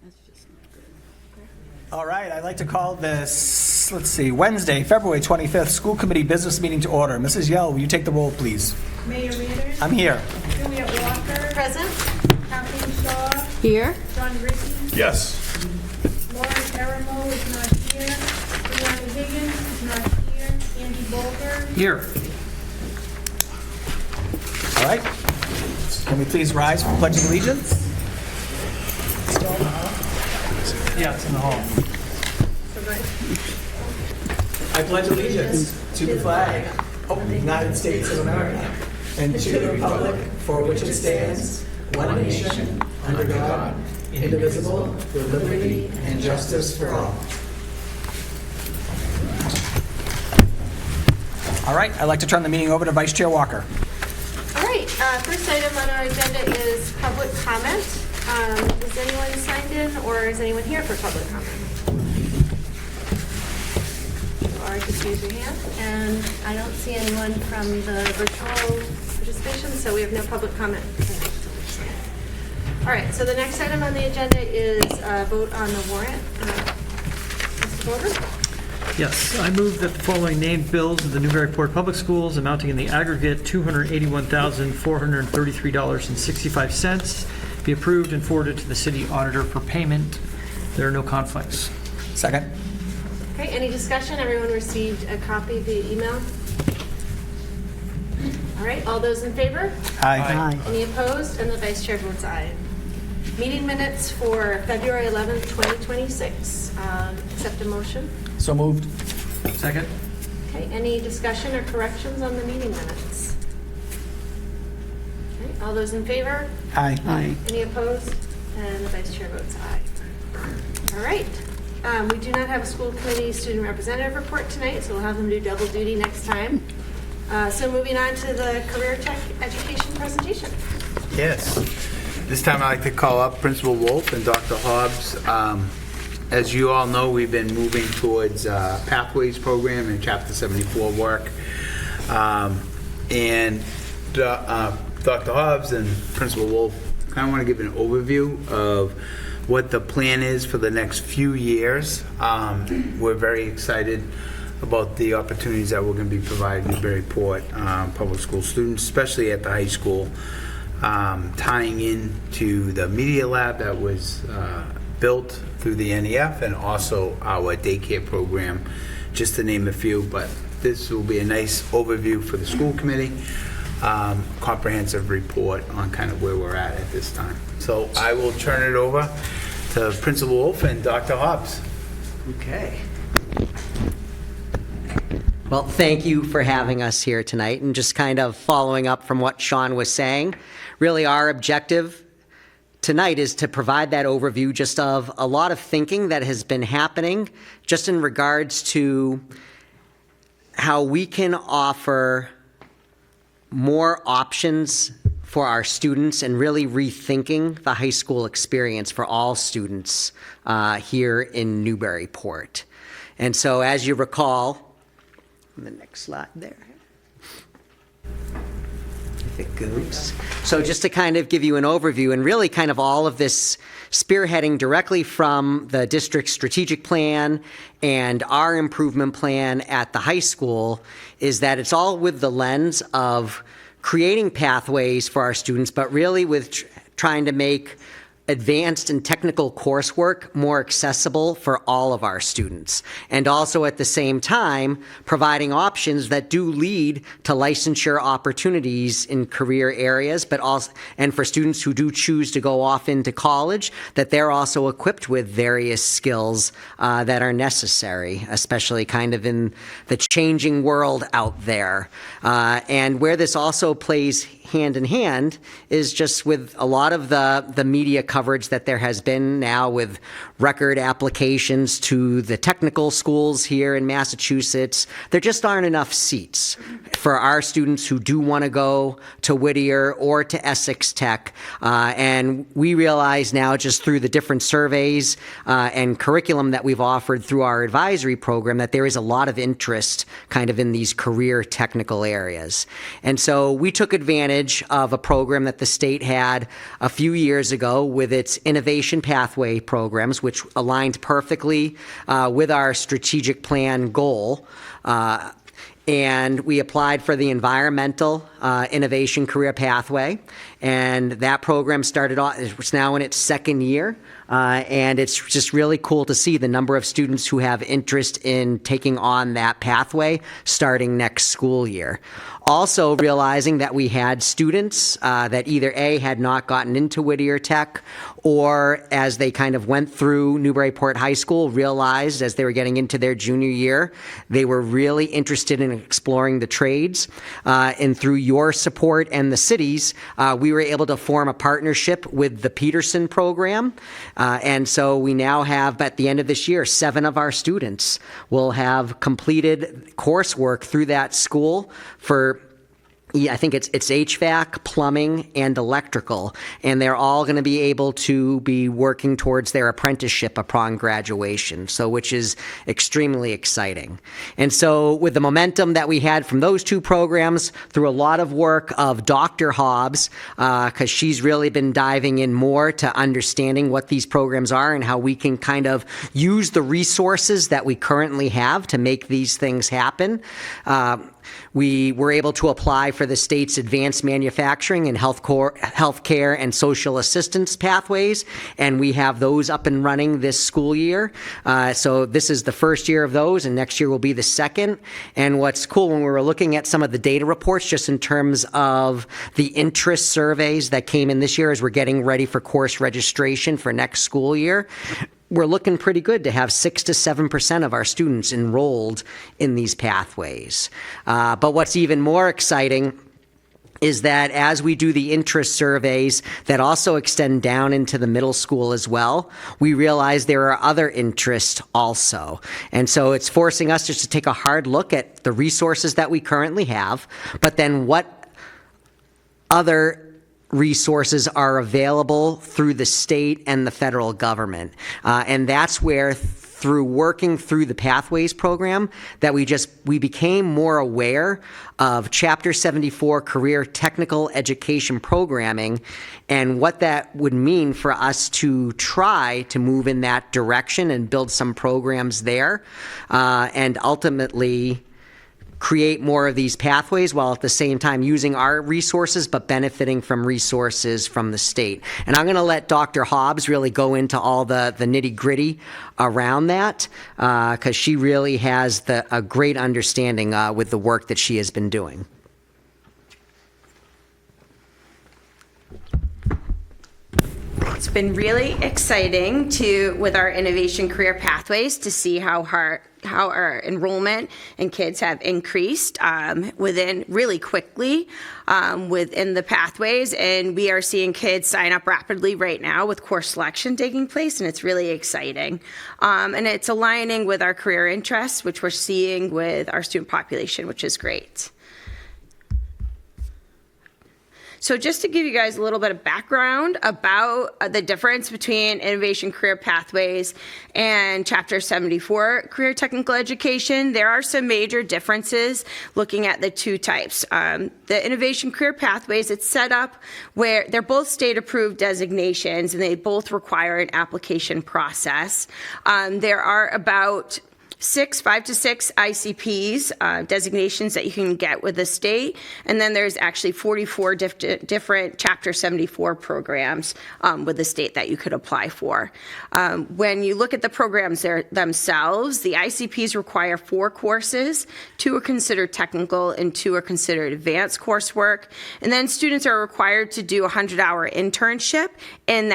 That's just not good. All right, I'd like to call this, Wednesday, February 25th, School Committee Business Meeting to order. Mrs. Yell, will you take the roll, please? Mayor Readers. I'm here. Juliet Walker. Present? Kathleen Shaw. Here? John Ricky. Yes. Lauren Eremo is not here. Leanne Higgins is not here. Andy Bolger. Here. All right. Can we please rise for Pledge of Allegiance? Yeah, it's in the hall. I pledge allegiance to the flag of the United States of America and to the republic for which it stands, one nation, under God, indivisible, with liberty and justice for all. All right, I'd like to turn the meeting over to Vice Chair Walker. All right, first item on our agenda is public comment. Is anyone signed in or is anyone here for public comment? You are, just raise your hand. And I don't see anyone from the virtual participation, so we have no public comment tonight. All right, so the next item on the agenda is vote on the warrant. Mr. Bolger? Yes, I move that the following named bills of the Newburyport Public Schools amounting in the aggregate $281,433.65 be approved and forwarded to the city auditor for payment. There are no conflicts. Second. Okay, any discussion? Everyone received a copy via email? All right, all those in favor? Aye. Any opposed? And the vice chair votes aye. Meeting minutes for February 11th, 2026. Accept a motion. So moved. Second? Okay, any discussion or corrections on the meeting minutes? Okay, all those in favor? Aye. Aye. Any opposed? And the vice chair votes aye. All right. We do not have a school committee student representative report tonight, so we'll have them do double duty next time. So moving on to the career tech education presentation. Yes. This time I'd like to call up Principal Wolf and Dr. Hobbs. As you all know, we've been moving towards Pathways program and Chapter 74 work. And Dr. Hobbs and Principal Wolf kind of want to give an overview of what the plan is for the next few years. We're very excited about the opportunities that we're going to be providing Newburyport public school students, especially at the high school, tying into the media lab that was built through the NEF and also our daycare program, just to name a few. But this will be a nice overview for the school committee, comprehensive report on kind of where we're at this time. So I will turn it over to Principal Wolf and Dr. Hobbs. Okay. Well, thank you for having us here tonight, and just kind of following up from what Sean was saying. Really, our objective tonight is to provide that overview just of a lot of thinking that has been happening just in regards to how we can offer more options for our students and really rethinking the high school experience for all students here in Newburyport. And so, as you recall, the next slide there, if it goes. So just to kind of give you an overview, and really kind of all of this spearheading directly from the district's strategic plan and our improvement plan at the high school, is that it's all with the lens of creating pathways for our students, but really with trying to make advanced and technical coursework more accessible for all of our students, and also at the same time providing options that do lead to licensure opportunities in career areas, but also, and for students who do choose to go off into college, that they're also equipped with various skills that are necessary, especially kind of in the changing world out there. And where this also plays hand in hand is just with a lot of the media coverage that there has been now with record applications to the technical schools here in Massachusetts. There just aren't enough seats for our students who do want to go to Whittier or to Essex Tech. And we realize now, just through the different surveys and curriculum that we've offered through our advisory program, that there is a lot of interest kind of in these career technical areas. And so we took advantage of a program that the state had a few years ago with its innovation pathway programs, which aligned perfectly with our strategic plan goal. And we applied for the environmental innovation career pathway, and that program started off, it's now in its second year, and it's just really cool to see the number of students who have interest in taking on that pathway starting next school year. Also realizing that we had students that either A, had not gotten into Whittier Tech, or as they kind of went through Newburyport High School, realized as they were getting into their junior year, they were really interested in exploring the trades. And through your support and the city's, we were able to form a partnership with the Peterson program. And so we now have, at the end of this year, 7 of our students will have completed coursework through that school for, I think it's HVAC, plumbing, and electrical, and they're all going to be able to be working towards their apprenticeship upon graduation, so which is extremely exciting. And so with the momentum that we had from those 2 programs, through a lot of work of Dr. Hobbs, because she's really been diving in more to understanding what these programs are and how we can kind of use the resources that we currently have to make these things happen. We were able to apply for the state's advanced manufacturing and healthcare and social assistance pathways, and we have those up and running this school year. So this is the first year of those, and next year will be the second. And what's cool, when we were looking at some of the data reports, just in terms of the interest surveys that came in this year as we're getting ready for course registration for next school year, we're looking pretty good to have 6 to 7% of our students enrolled in these pathways. But what's even more exciting is that as we do the interest surveys that also extend down into the middle school as well, we realize there are other interests also. And so it's forcing us just to take a hard look at the resources that we currently have, but then what other resources are available through the state and the federal government. And that's where, through working through the Pathways program, that we became more aware of Chapter 74 career technical education programming and what that would mean for us to try to move in that direction and build some programs there, and ultimately create more of these pathways while at the same time using our resources but benefiting from resources from the state. And I'm going to let Dr. Hobbs really go into all the nitty-gritty around that, because she really has a great understanding with the work that she has been doing. It's been really exciting with our innovation career pathways, to see how our enrollment and kids have increased really quickly within the pathways, and we are seeing kids sign up rapidly right now with course selection taking place, and it's really exciting. And it's aligning with our career interests, which we're seeing with our student population, which is great. So just to give you guys a little bit of background about the difference between innovation career pathways and Chapter 74 career technical education, there are some major differences looking at the 2 types. The innovation career pathways, it's set up where they're both state approved designations and they both require an application process. There are about 5 to 6 ICPs, designations that you can get with the state, and then there's actually 44 different Chapter 74 programs with the state that you could apply for. When you look at the programs themselves, the ICPs require 4 courses, 2 are considered technical and 2 are considered advanced coursework, and then students are required to do a 100-hour internship in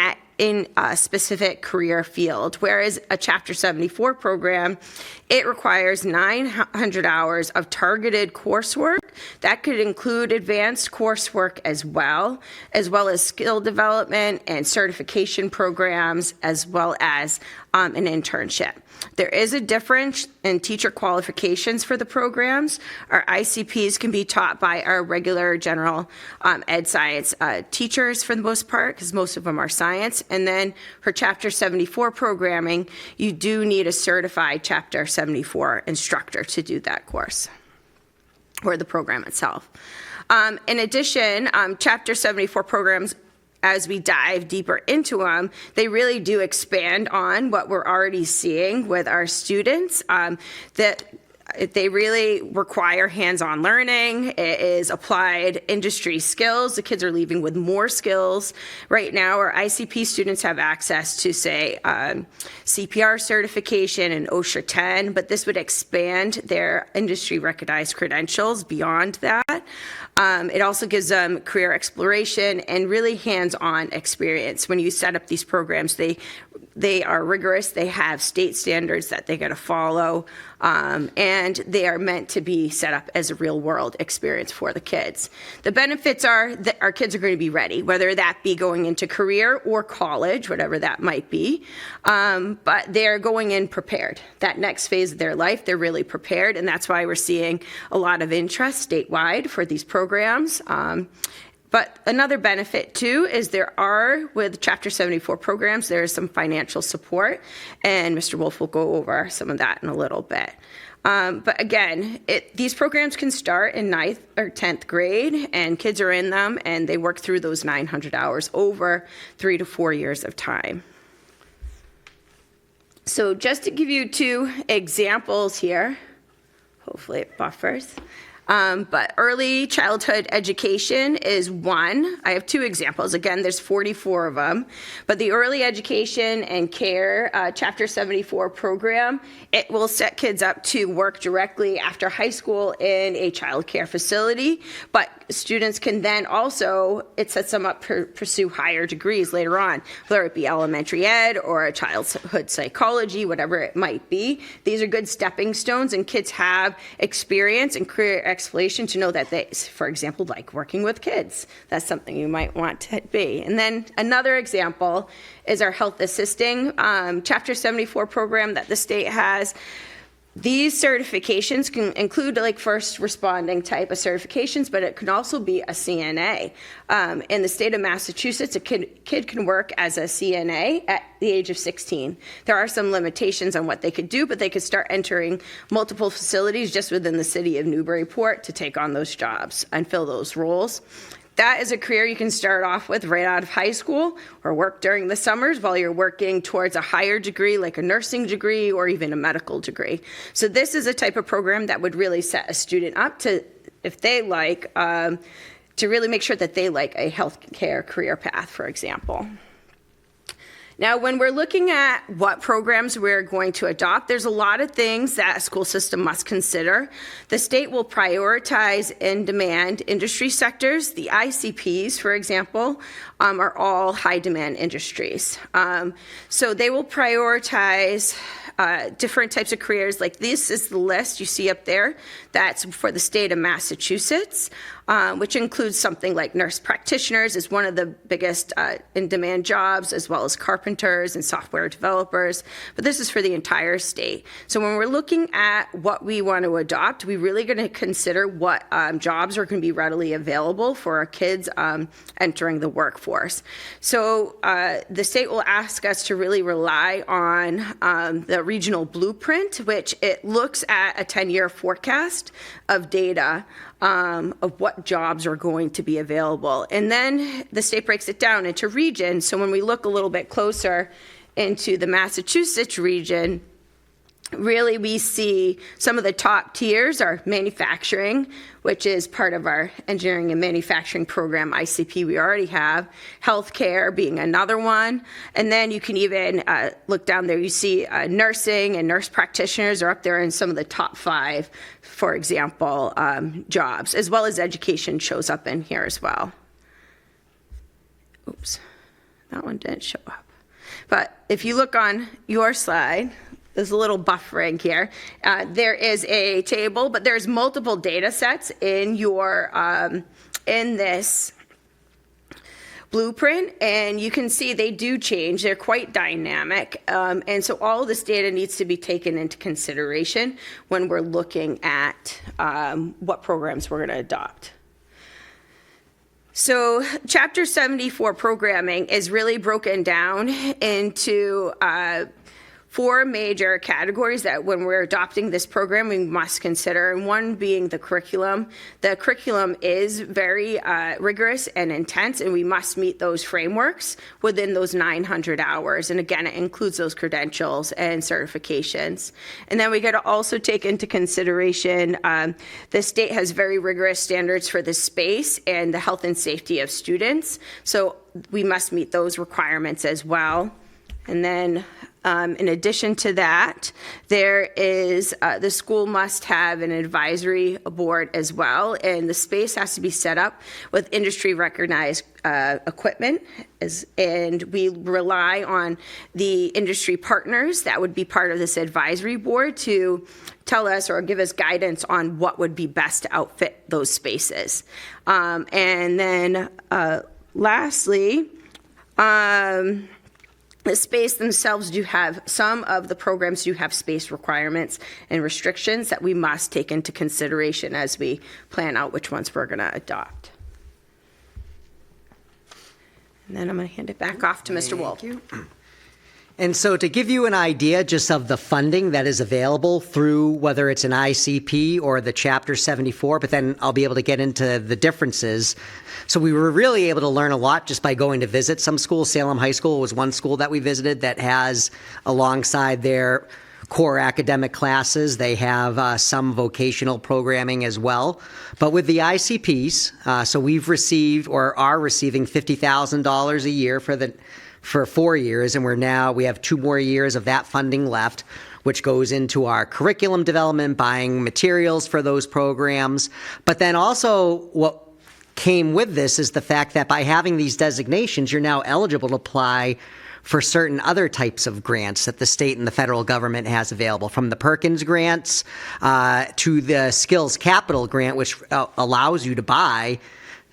a specific career field, whereas a Chapter 74 program, it requires 900 hours of targeted coursework. That could include advanced coursework as well as skill development and certification programs, as well as an internship. There is a difference in teacher qualifications for the programs. Our ICPs can be taught by our regular general ed science teachers for the most part, because most of them are science. And then for Chapter 74 programming, you do need a certified Chapter 74 instructor to do that course or the program itself. In addition, Chapter 74 programs as we dive deeper into them, they really do expand on what we're already seeing with our students, that they really require hands-on learning. It is applied industry skills. The kids are leaving with more skills. Right now, our ICP students have access to, say, CPR certification and OSHA 10, but this would expand their industry-recognized credentials beyond that. It also gives them career exploration and really hands-on experience. When you set up these programs, they are rigorous. They have state standards that they got to follow, and they are meant to be set up as a real-world experience for the kids. The benefits are that our kids are going to be ready, whether that be going into career or college, whatever that might be, but they're going in prepared. That next phase of their life, they're really prepared, and that's why we're seeing a lot of interest statewide for these programs. But another benefit too is there are, with Chapter 74 programs, there is some financial support, and Mr. Wolf will go over some of that in a little bit. But again, these programs can start in 9th or 10th grade, and kids are in them, and they work through those 900 hours over 3 to 4 years of time. So just to give you 2 examples here, hopefully it buffers. But early childhood education is one. I have 2 examples. Again, there's 44 of them. But the early education and care Chapter 74 program, it will set kids up to work directly after high school in a child care facility. But students can then also, it sets them up to pursue higher degrees later on, whether it be elementary ed or a childhood psychology, whatever it might be. These are good stepping stones, and kids have experience and career exploration to know that they, for example, like working with kids. That's something you might want to be. And then another example is our health assisting Chapter 74 program that the state has. These certifications can include like first responding type of certifications, but it can also be a CNA. In the state of Massachusetts, a kid can work as a CNA at the age of 16. There are some limitations on what they could do, but they could start entering multiple facilities just within the city of Newburyport to take on those jobs and fill those roles. That is a career you can start off with right out of high school or work during the summers while you're working towards a higher degree, like a nursing degree or even a medical degree. So this is a type of program that would really set a student up to, if they like, to really make sure that they like a healthcare career path, for example. Now, when we're looking at what programs we're going to adopt, there's a lot of things that a school system must consider. The state will prioritize in-demand industry sectors. The ICPs, for example, are all high-demand industries. So they will prioritize different types of careers. Like this is the list you see up there. That's for the state of Massachusetts, which includes something like nurse practitioners is one of the biggest in-demand jobs, as well as carpenters and software developers. But this is for the entire state. So when we're looking at what we want to adopt, we're really going to consider what jobs are going to be readily available for our kids entering the workforce. So the state will ask us to really rely on the regional blueprint, which it looks at a 10-year forecast of data of what jobs are going to be available. And then the state breaks it down into regions. So when we look a little bit closer into the Massachusetts region, really we see some of the top tiers are manufacturing, which is part of our engineering and manufacturing program ICP we already have, healthcare being another one, and then you can even look down there, you see nursing and nurse practitioners are up there in some of the top 5, for example, jobs, as well as education shows up in here as well. Oops, that one didn't show up. But if you look on your slide, there's a little buffering here. There is a table, but there's multiple data sets in your in this blueprint, and you can see they do change. They're quite dynamic, and so all of this data needs to be taken into consideration when we're looking at what programs we're going to adopt. So Chapter 74 programming is really broken down into four major categories that when we're adopting this program, we must consider, and one being the curriculum. The curriculum is very rigorous and intense, and we must meet those frameworks within those 900 hours. And again, it includes those credentials and certifications. And then we got to also take into consideration the state has very rigorous standards for the space and the health and safety of students. So we must meet those requirements as well. And then in addition to that, there is, the school must have an advisory board as well, and the space has to be set up with industry recognized equipment, and we rely on the industry partners that would be part of this advisory board to tell us or give us guidance on what would be best to outfit those spaces. And then lastly, the space themselves do have, some of the programs do have space requirements and restrictions that we must take into consideration as we plan out which ones we're going to adopt. And then I'm going to hand it back off to Mr. Wolf. And so to give you an idea just of the funding that is available through whether it's an ICP or the Chapter 74, but then I'll be able to get into the differences. So we were really able to learn a lot just by going to visit some schools. Salem High School was one school that we visited that has, alongside their core academic classes, they have some vocational programming as well. But with the ICPs, so we've received or are receiving $50,000 a year for 4 years, and we have 2 more years of that funding left, which goes into our curriculum development, buying materials for those programs. But then also what came with this is the fact that by having these designations, you're now eligible to apply for certain other types of grants that the state and the federal government has available, from the Perkins grants to the Skills Capital grant, which allows you to buy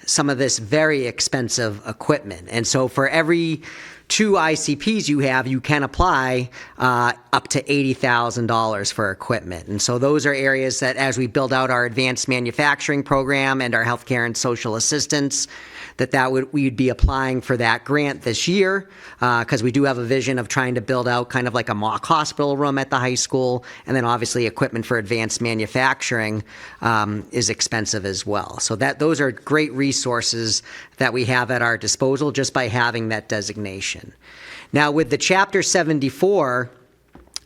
some of this very expensive equipment. And so for every 2 ICPs you have, you can apply up to $80,000 for equipment. And so those are areas that, as we build out our advanced manufacturing program and our healthcare and social assistance, we'd be applying for that grant this year, because we do have a vision of trying to build out kind of like a mock hospital room at the high school, and then obviously equipment for advanced manufacturing is expensive as well. So those are great resources that we have at our disposal just by having that designation. Now with the Chapter 74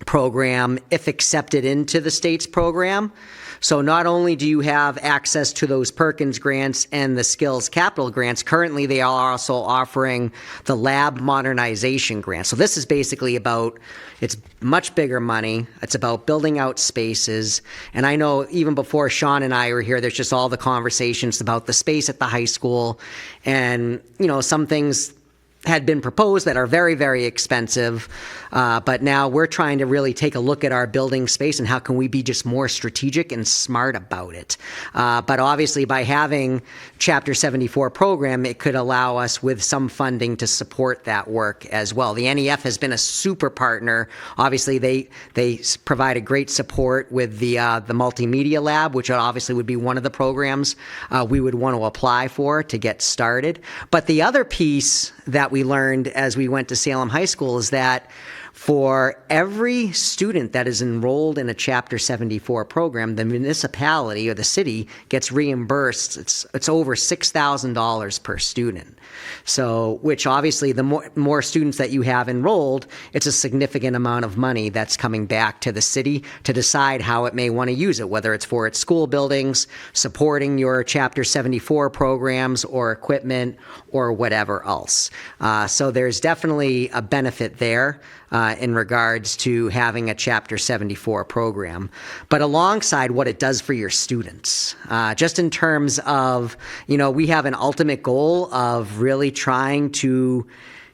program, if accepted into the state's program, so not only do you have access to those Perkins grants and the Skills Capital grants, currently they are also offering the lab modernization grant. So this is basically it's much bigger money. It's about building out spaces. And I know even before Sean and I were here, there's just all the conversations about the space at the high school. And, some things had been proposed that are very, very expensive. But now we're trying to really take a look at our building space and how can we be just more strategic and smart about it. But obviously by having Chapter 74 program, it could allow us with some funding to support that work as well. The NEF has been a super partner. Obviously they provided great support with the multimedia lab, which obviously would be one of the programs we would want to apply for to get started. But the other piece that we learned as we went to Salem High School is that for every student that is enrolled in a Chapter 74 program, the municipality or the city gets reimbursed. It's over $6,000 per student. So, which obviously the more students that you have enrolled, it's a significant amount of money that's coming back to the city to decide how it may want to use it, whether it's for its school buildings, supporting your Chapter 74 programs or equipment or whatever else. So there's definitely a benefit there in regards to having a Chapter 74 program. But alongside what it does for your students, just in terms of, we have an ultimate goal of really trying to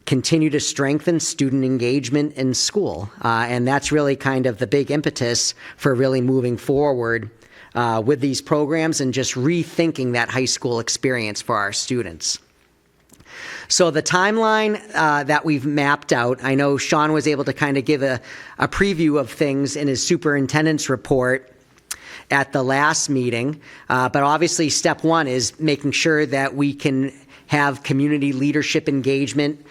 continue to strengthen student engagement in school. And that's really kind of the big impetus for really moving forward with these programs and just rethinking that high school experience for our students. So the timeline that we've mapped out, I know Sean was able to kind of give a preview of things in his superintendent's report at the last meeting. But obviously step one is making sure that we can have community leadership engagement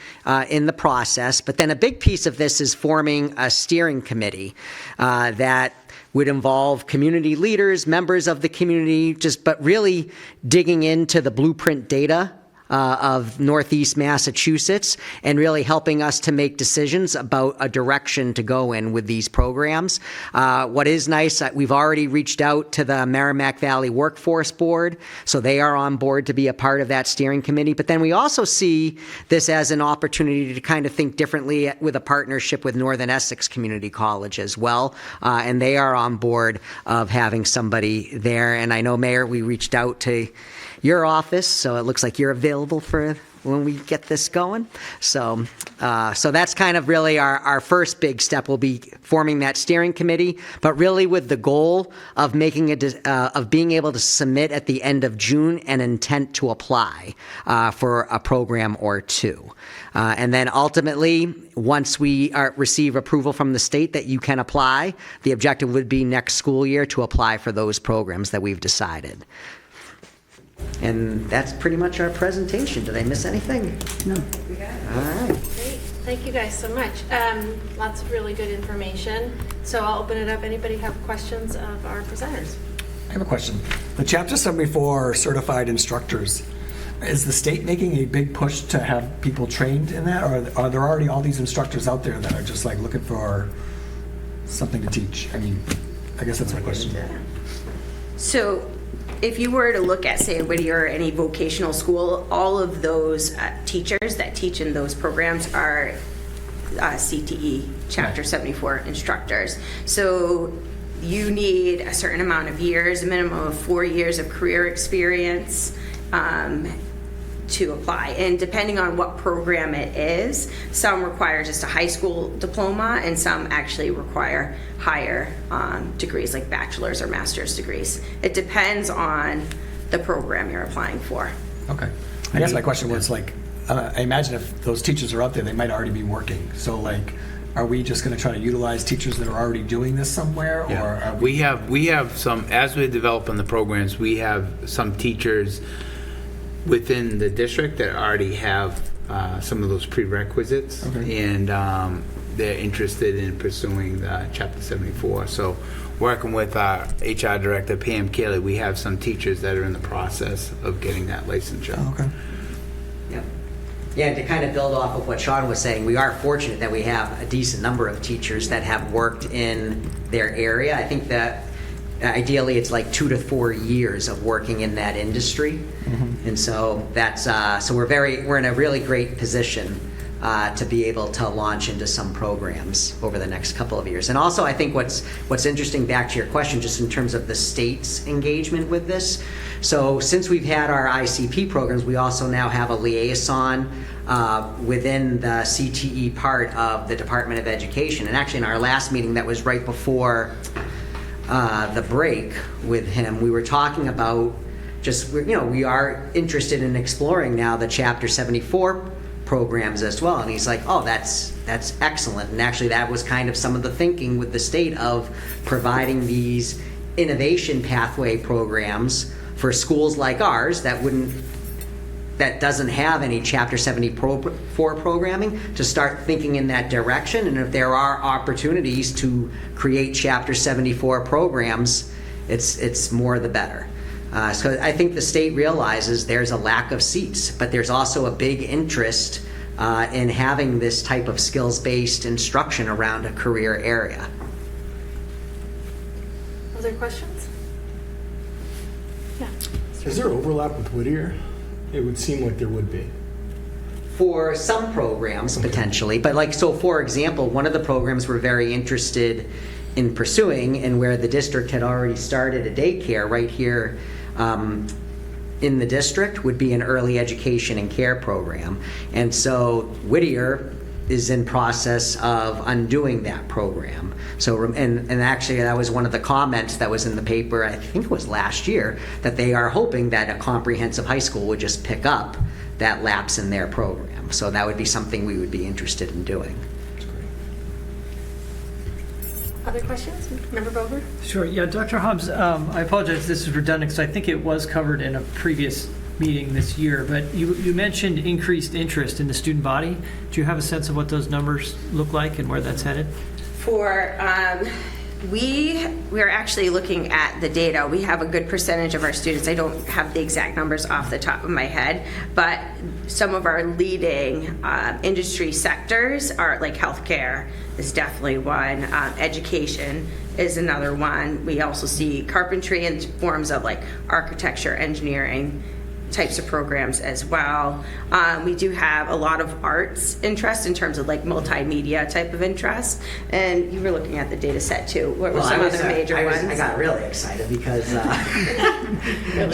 in the process. But then a big piece of this is forming a steering committee that would involve community leaders, members of the community, but really digging into the blueprint data of Northeast Massachusetts and really helping us to make decisions about a direction to go in with these programs. What is nice, we've already reached out to the Merrimack Valley Workforce Board, so they are on board to be a part of that steering committee. But then we also see this as an opportunity to kind of think differently with a partnership with Northern Essex Community College as well, and they are on board of having somebody there. And I know, Mayor, we reached out to your office, so it looks like you're available for when we get this going. So that's kind of really our first big step. Will be forming that steering committee, but really with the goal of making of being able to submit at the end of June an intent to apply for a program or two. And then ultimately, once we receive approval from the state that you can apply, the objective would be next school year to apply for those programs that we've decided. And that's pretty much our presentation. Did I miss anything? No. All right. Great, thank you guys so much. Lots of really good information. So I'll open it up. Anybody have questions of our presenters? I have a question. The Chapter 74 certified instructors, is the state making a big push to have people trained in that, or are there already all these instructors out there that are just like looking for something to teach? I mean, I guess that's my question. So if you were to look at, say, Whittier or any vocational school, all of those teachers that teach in those programs are CTE Chapter 74 instructors. So you need a certain amount of years, a minimum of 4 years of career experience to apply. And depending on what program it is, some require just a high school diploma and some actually require higher degrees like bachelor's or master's degrees. It depends on the program you're applying for. Okay. I guess my question was like, I imagine if those teachers are out there, they might already be working. So like, are we just going to try to utilize teachers that are already doing this somewhere? Or are we have some, as we're developing the programs, we have some teachers within the district that already have some of those prerequisites, and they're interested in pursuing Chapter 74. So working with our HR director, Pam Kelly, we have some teachers that are in the process of getting that licensure. Oh, okay. Yep. Yeah, and to kind of build off of what Sean was saying, we are fortunate that we have a decent number of teachers that have worked in their area. I think that ideally it's like 2 to 4 years of working in that industry. And so that's so we're in a really great position to be able to launch into some programs over the next couple of years. And also I think what's interesting, back to your question, just in terms of the state's engagement with this. So since we've had our ICP programs, we also now have a liaison within the CTE part of the Department of Education. And actually in our last meeting that was right before the break with him, we were talking about just, we are interested in exploring now the Chapter 74 programs as well. And he's like, oh, that's excellent. And actually that was kind of some of the thinking with the state of providing these innovation pathway programs for schools like ours that doesn't have any Chapter 74 programming, to start thinking in that direction. And if there are opportunities to create Chapter 74 programs, it's more the better. So I think the state realizes there's a lack of seats, but there's also a big interest in having this type of skills-based instruction around a career area. Other questions? Yeah. Is there overlap with Whittier? It would seem like there would be. For some programs, potentially, but so for example, one of the programs we're very interested in pursuing, and where the district had already started a daycare right here in the district, would be an early education and care program. And so Whittier is in process of undoing that program. So, and actually that was one of the comments that was in the paper, I think it was last year, that they are hoping that a comprehensive high school would just pick up that lapse in their program. So that would be something we would be interested in doing. Other questions? Member Boger? Sure, yeah, Dr. Hobbs, I apologize if this is redundant because I think it was covered in a previous meeting this year, but you mentioned increased interest in the student body. Do you have a sense of what those numbers look like and where that's headed? For, we're actually looking at the data. We have a good percentage of our students. I don't have the exact numbers off the top of my head, but some of our leading industry sectors are like healthcare is definitely one. Education is another one. We also see carpentry and forms of like architecture, engineering types of programs as well. We do have a lot of arts interest in terms of like multimedia type of interest. And you were looking at the data set too. What were some other major ones? I got really excited because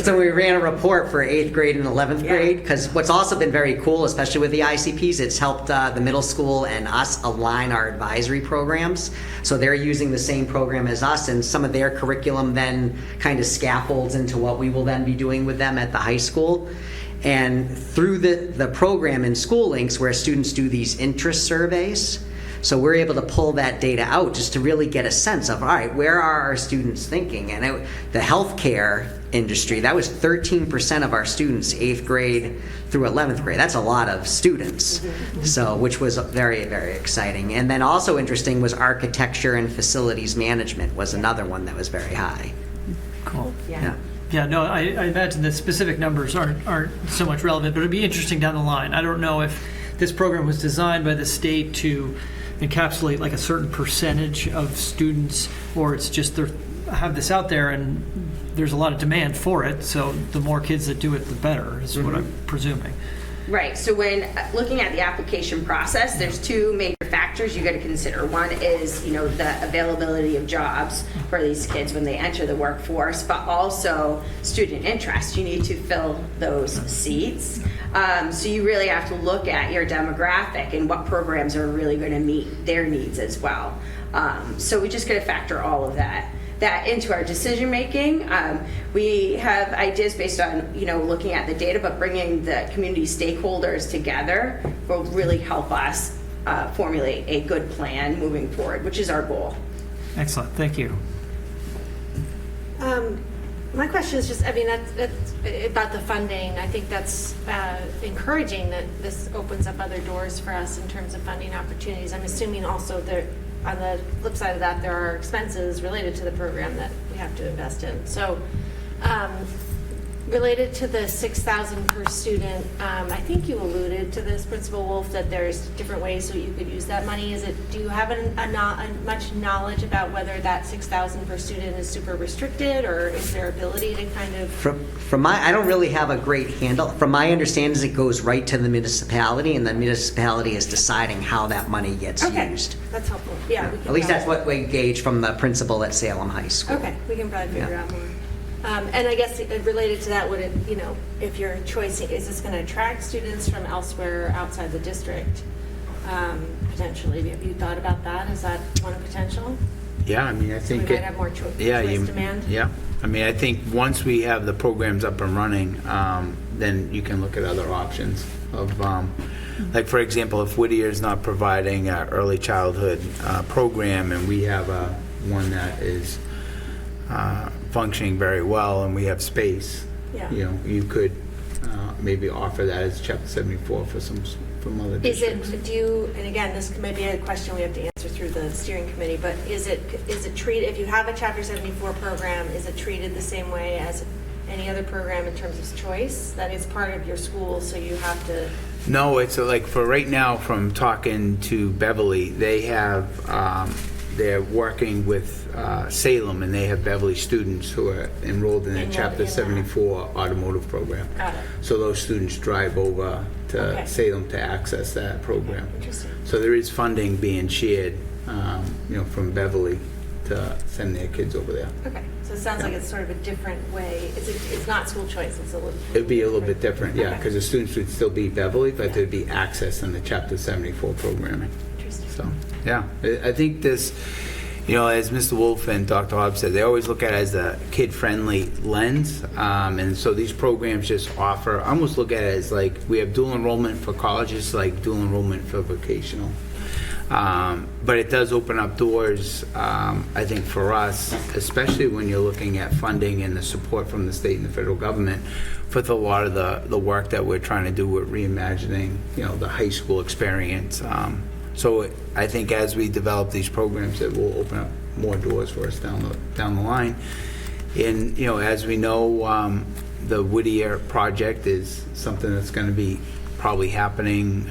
so we ran a report for 8th grade and 11th grade, because what's also been very cool, especially with the ICPs, it's helped the middle school and us align our advisory programs. So they're using the same program as us, and some of their curriculum then kind of scaffolds into what we will then be doing with them at the high school. And through the program in School Links, where students do these interest surveys, so we're able to pull that data out just to really get a sense of, all right, where are our students thinking? And the healthcare industry, that was 13% of our students, 8th grade through 11th grade. That's a lot of students, so which was very, very exciting. And then also interesting was architecture and facilities management was another one that was very high. Cool. Yeah. Yeah, no, I imagine the specific numbers aren't so much relevant, but it'd be interesting down the line. I don't know if this program was designed by the state to encapsulate like a certain percentage of students, or it's just they have this out there and there's a lot of demand for it, so the more kids that do it, the better, is what I'm presuming. Right, so when looking at the application process, there's two major factors you got to consider. One is, you know, the availability of jobs for these kids when they enter the workforce, but also student interest. You need to fill those seats. So you really have to look at your demographic and what programs are really going to meet their needs as well. So we just got to factor all of that into our decision making. We have ideas based on, you know, looking at the data, but bringing the community stakeholders together will really help us formulate a good plan moving forward, which is our goal. Excellent, thank you. My question is just, I mean, that's about the funding. I think that's encouraging that this opens up other doors for us in terms of funding opportunities. I'm assuming also that on the flip side of that, there are expenses related to the program that we have to invest in. So related to the $6,000 per student, I think you alluded to this, Principal Wolf, that there's different ways that you could use that money. Do you have much knowledge about whether that $6,000 per student is super restricted, or is there ability to kind of? From my, I don't really have a great handle. From my understanding, is it goes right to the municipality, and the municipality is deciding how that money gets used. That's helpful. Yeah, we can At least that's what we gauge from the principal at Salem High School. Okay, we can probably figure out more. And I guess related to that, would it, you know, if your choice, is this going to attract students from elsewhere outside the district? Potentially, have you thought about that? Is that one potential? Yeah, I mean, I think. So we might have more choice demand? Yeah, I mean, I think once we have the programs up and running, then you can look at other options of, like, for example, if Whittier's not providing an early childhood program, and we have one that is functioning very well, and we have space, Yeah. you know, you could maybe offer that as Chapter 74 from other districts. And again, this may be a question we have to answer through the steering committee, but is it treated, if you have a Chapter 74 program, is it treated the same way as any other program in terms of choice? That is part of your school, so you have to. No, it's like for right now, from talking to Beverly, they have, they're working with Salem, and they have Beverly students who are enrolled in their Chapter 74 automotive program. Got it. So those students drive over to Okay. Salem to access that program. Interesting. So there is funding being shared, you know, from Beverly to send their kids over there. Okay, so it sounds like it's sort of a different way. It's not school choice, it's a little. It'd be a little bit different, yeah, Okay. because the students would still be Beverly, but there'd be access in the Chapter 74 programming. Interesting. So, yeah, I think this, as Mr. Wolf and Dr. Hobbs said, they always look at it as a kid-friendly lens. And so these programs just almost look at it as like, we have dual enrollment for colleges, like dual enrollment for vocational. But it does open up doors, I think, for us, especially when you're looking at funding and the support from the state and the federal government for a lot of the work that we're trying to do with reimagining, the high school experience. So I think as we develop these programs, it will open up more doors for us down the line. And, as we know, the Whittier project is something that's going to be probably happening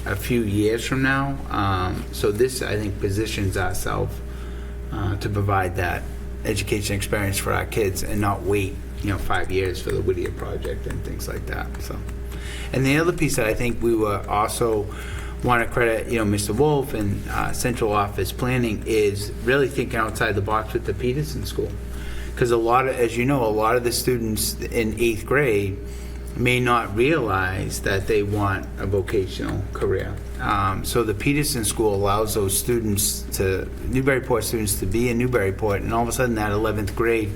a few years from now. So this, I think, positions ourselves to provide that education experience for our kids and not wait, 5 years for the Whittier project and things like that. So, and the other piece that I think we were also want to credit, Mr. Wolf and central office planning is really thinking outside the box with the Peterson School. Because as you know, a lot of the students in 8th grade may not realize that they want a vocational career. So the Peterson School allows those students Newburyport students to be in Newburyport, and all of a sudden that 11th grade,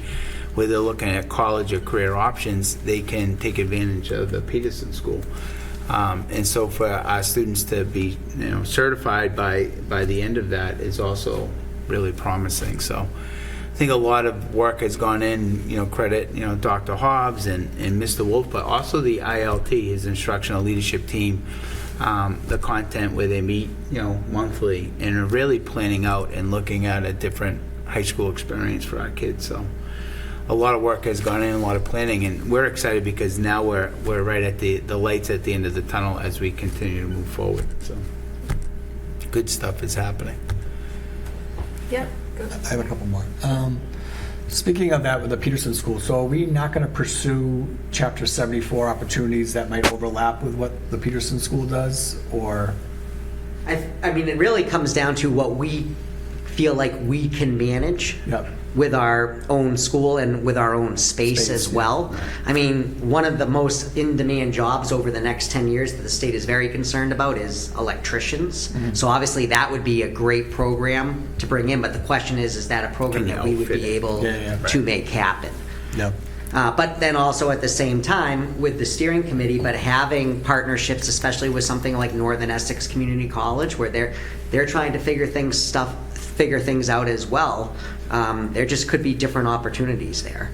where they're looking at college or career options, they can take advantage of the Peterson School. And so for our students to be, certified by the end of that is also really promising. So I think a lot of work has gone in, credit, Dr. Hobbs and Mr. Wolf, but also the ILT, his instructional leadership team, the content where they meet, monthly and are really planning out and looking at a different high school experience for our kids. So a lot of work has gone in, a lot of planning, and we're excited because now we're right at the lights at the end of the tunnel as we continue to move forward. So good stuff is happening. Yep. I have a couple more. Speaking of that with the Peterson School, so are we not going to pursue Chapter 74 opportunities that might overlap with what the Peterson School does, or? I mean, it really comes down to what we feel like we can manage. Yep. With our own school and with our own space as well. Yeah. I mean, one of the most in-demand jobs over the next 10 years that the state is very concerned about is electricians. Mm-hmm. So obviously that would be a great program to bring in, but the question is that a program that we would be able to make happen? Yep. But then also at the same time with the steering committee, but having partnerships, especially with something like Northern Essex Community College, where they're trying to figure things out as well. There just could be different opportunities there.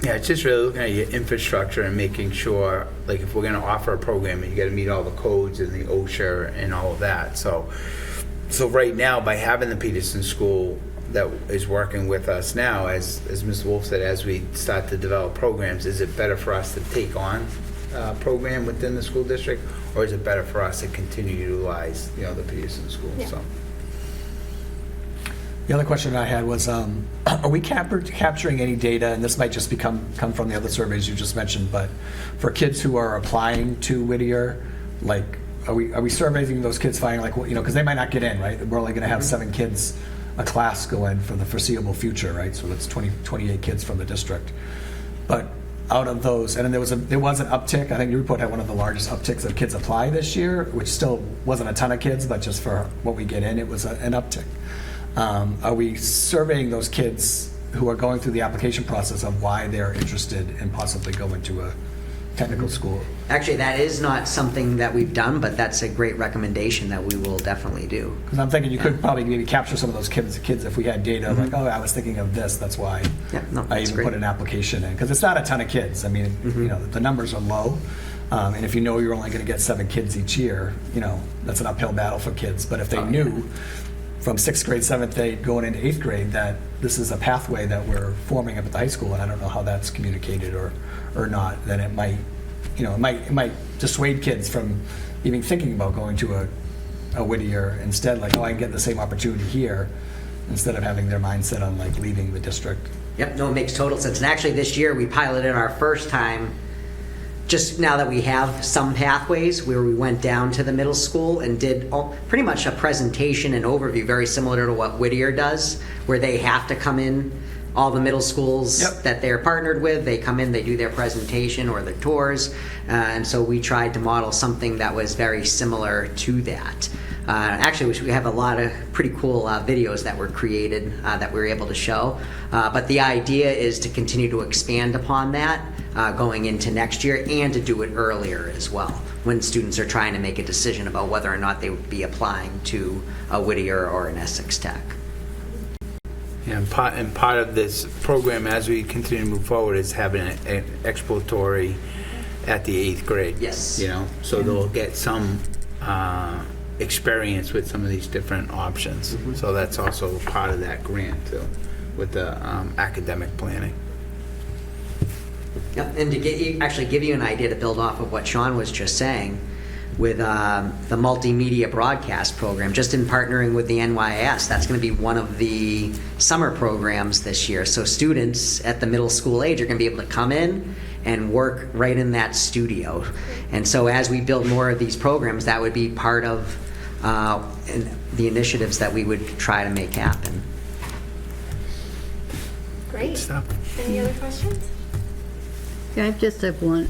Yeah, it's just really looking at your infrastructure and making sure, like, if we're going to offer a program, you got to meet all the codes and the OSHA and all of that. So right now, by having the Peterson School that is working with us now, as Mr. Wolf said, as we start to develop programs, is it better for us to take on a program within the school district, or is it better for us to continue to utilize, the Peterson School? Yeah. So. The other question I had was, are we capturing any data, and this might just come from the other surveys you just mentioned, but for kids who are applying to Whittier, like, are we surveying those kids, finding like, because they might not get in, right? We're only going to have 7 kids a class go in for the foreseeable future, right? So that's 28 kids from the district. But out of those, and then there was an uptick. I think Newburyport had one of the largest upticks of kids apply this year, which still wasn't a ton of kids, but just for what we get in, it was an uptick. Are we surveying those kids who are going through the application process of why they're interested in possibly going to a technical school? Actually, that is not something that we've done, but that's a great recommendation that we will definitely do. Because I'm thinking you could probably maybe capture some of those kids if we had data, like, oh, I was thinking of this, that's why I even put an application in. Because it's not a ton of kids. I mean, the numbers are low. And if you're only going to get 7 kids each year, that's an uphill battle for kids. But if they knew from 6th grade, 7th grade, going into 8th grade, that this is a pathway that we're forming up at the high school, and I don't know how that's communicated or not, then it might, it might dissuade kids from even thinking about going to a Whittier instead, like, oh, I can get the same opportunity here, instead of having their mindset on like leaving the district. Yep, no, it makes total sense. And actually this year we piloted our first time, just now that we have some pathways, where we went down to the middle school and did pretty much a presentation and overview very similar to what Whittier does, where they have to come in all the middle schools Yep. that they're partnered with. They come in, they do their presentation or their tours, and so we tried to model something that was very similar to that. Actually, we have a lot of pretty cool videos that were created that we were able to show. But the idea is to continue to expand upon that going into next year and to do it earlier as well, when students are trying to make a decision about whether or not they would be applying to a Whittier or an Essex Tech. Yeah, and part of this program, as we continue to move forward, is having an exploratory at the 8th grade. Yes. You know, so they'll get some experience with some of these different options. So that's also part of that grant too, with the academic planning. Yep, and to give you an idea to build off of what Sean was just saying, with the multimedia broadcast program, just in partnering with the NYS, that's going to be one of the summer programs this year. So students at the middle school age are going to be able to come in and work right in that studio. And so as we build more of these programs, that would be part of the initiatives that we would try to make happen. Great. Stuff. Any other questions? Yeah, I just have one.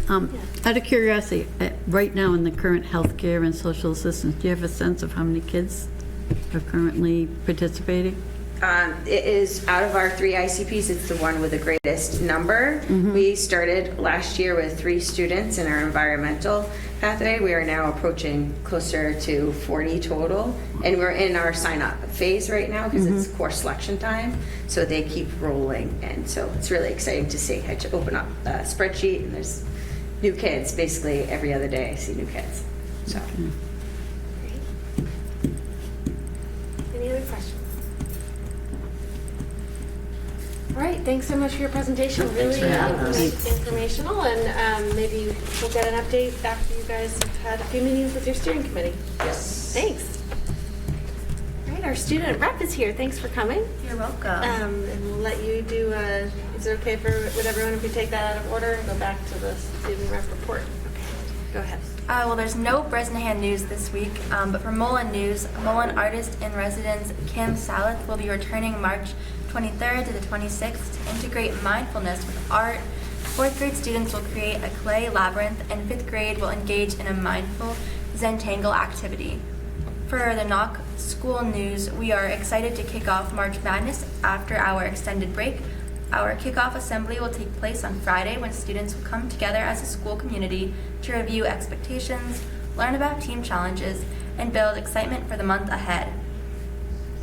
Out of curiosity, right now in the current healthcare and social assistance, do you have a sense of how many kids are currently participating? It is, out of our 3 ICPs, it's the one with the greatest number. We started last year with 3 students in our environmental pathway. We are now approaching closer to 40 total, and we're in our sign-up phase right now because it's course selection time, so they keep rolling, and so it's really exciting to see. I just open up a spreadsheet, and there's new kids basically every other day. I see new kids. So. Any other questions? All right, thanks so much for your presentation. Really informational, and maybe we'll get an update after you guys have had a few meetings with your steering committee. Yes. Thanks. All right, our student rep is here. Thanks for coming. You're welcome. And we'll let you do, is it okay with everyone if we take that out of order and go back to the student rep report? Okay, go ahead. Well, there's no Bresnahan news this week, but for Mullen News, Mullen artist in residence Kim Saleth will be returning March 23rd to the 26th to integrate mindfulness with art. 4th grade students will create a clay labyrinth, and 5th grade will engage in a mindful Zentangle activity. For the Knock School News, we are excited to kick off March Madness after our extended break. Our kickoff assembly will take place on Friday, when students will come together as a school community to review expectations, learn about team challenges, and build excitement for the month ahead.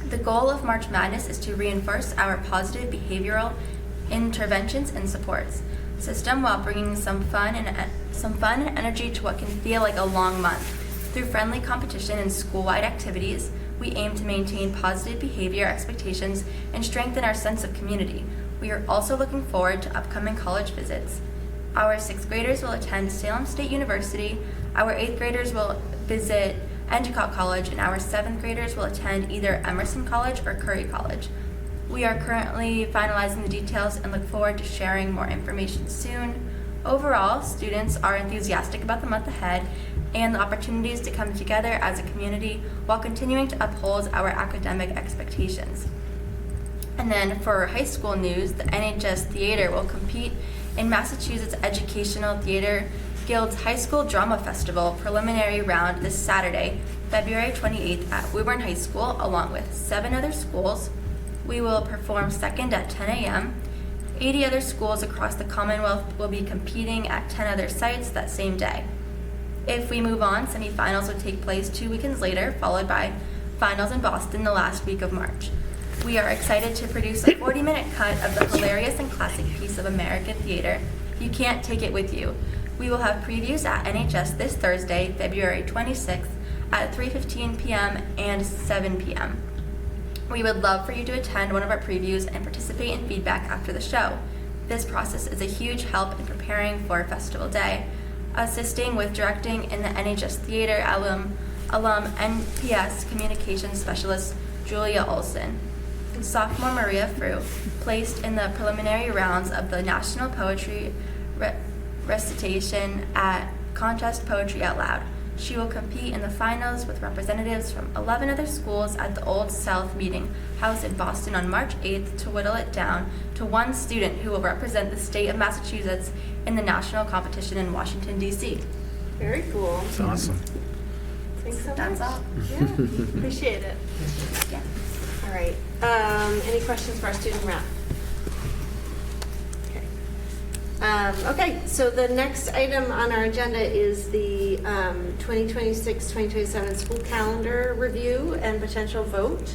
The goal of March Madness is to reinforce our positive behavioral interventions and supports system while bringing some fun and energy to what can feel like a long month. Through friendly competition and school-wide activities, we aim to maintain positive behavior expectations and strengthen our sense of community. We are also looking forward to upcoming college visits. Our 6th graders will attend Salem State University, our 8th graders will visit Endicott College, and our 7th graders will attend either Emerson College or Curry College. We are currently finalizing the details and look forward to sharing more information soon. Overall, students are enthusiastic about the month ahead and the opportunities to come together as a community while continuing to uphold our academic expectations. And then for high school news, the NHS Theater will compete in Massachusetts Educational Theater Guild's High School Drama Festival preliminary round this Saturday, February 28th at Woburn High School, along with 7 other schools. We will perform second at 10 a.m. 80 other schools across the Commonwealth will be competing at 10 other sites that same day. If we move on, semifinals will take place 2 weekends later, followed by finals in Boston the last week of March. We are excited to produce a 40-minute cut of the hilarious and classic piece of American theater, You Can't Take It With You. We will have previews at NHS this Thursday, February 26th at 3:15 p.m. and 7 p.m. We would love for you to attend one of our previews and participate in feedback after the show. This process is a huge help in preparing for Festival Day. Assisting with directing in the NHS Theater alum NPS Communications Specialist Julia Olson. Sophomore Maria Frew, placed in the preliminary rounds of the National Poetry Recitation at Contest Poetry Out Loud. She will compete in the finals with representatives from 11 other schools at the Old South Meeting House in Boston on March 8th to whittle it down to one student who will represent the state of Massachusetts in the national competition in Washington, D.C. Very cool. It's awesome. Thanks so much. That's all. Yeah, appreciate it. Yeah. All right. Any questions for our student rep? Okay, so the next item on our agenda is the 2026-2027 school calendar review and potential vote.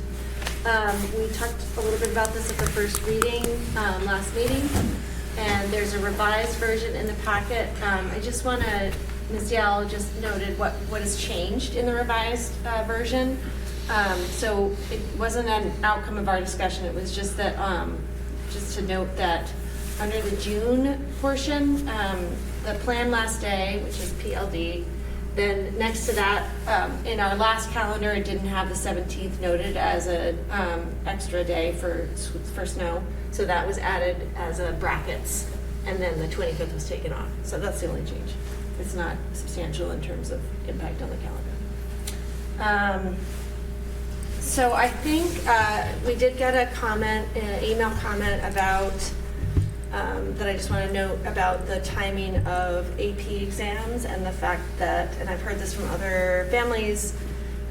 We talked a little bit about this at the first reading last meeting, and there's a revised version in the packet. I just want to, Ms. Diallo just noted what has changed in the revised version. So it wasn't an outcome of our discussion, it was just that, just to note that under the June portion, the plan last day, which is PLD, then next to that, in our last calendar, it didn't have the 17th noted as a extra day for snow. So that was added as a brackets, and then the 25th was taken off. So that's the only change. It's not substantial in terms of impact on the calendar. So I think we did get a comment, an email comment about that I just want to note about the timing of AP exams and the fact that, and I've heard this from other families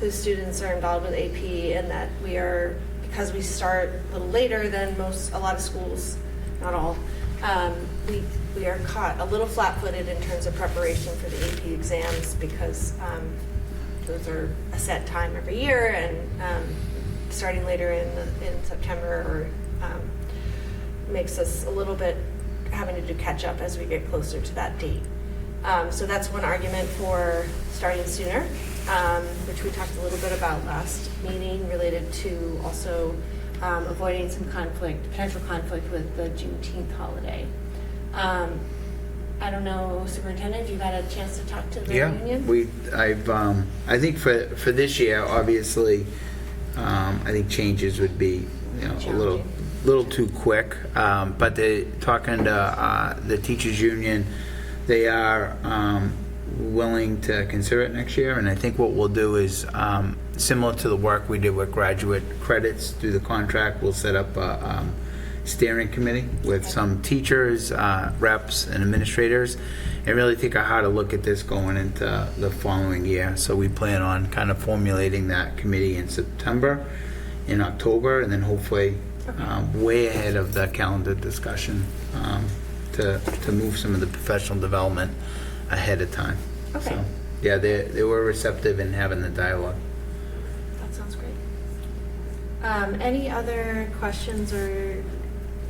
whose students are involved with AP, and that we are, because we start a little later than a lot of schools, not all, we are caught a little flat-footed in terms of preparation for the AP exams because those are a set time every year, and starting later in September makes us a little bit having to do catch up as we get closer to that date. So that's one argument for starting sooner, which we talked a little bit about last meeting, related to also avoiding some potential conflict with the Juneteenth holiday. I don't know, Superintendent, if you've had a chance to talk to the union? I think for this year, obviously, I think changes would be, a little too quick. But talking to the teachers union, they are willing to consider it next year. And I think what we'll do is similar to the work we did with graduate credits through the contract, we'll set up a steering committee with some teachers, reps, and administrators, and really take a harder look at this going into the following year. So we plan on kind of formulating that committee in September, in October, and then hopefully way ahead of the calendar discussion to move some of the professional development ahead of time. Okay. So, yeah, they were receptive in having the dialogue. That sounds great. Any other questions or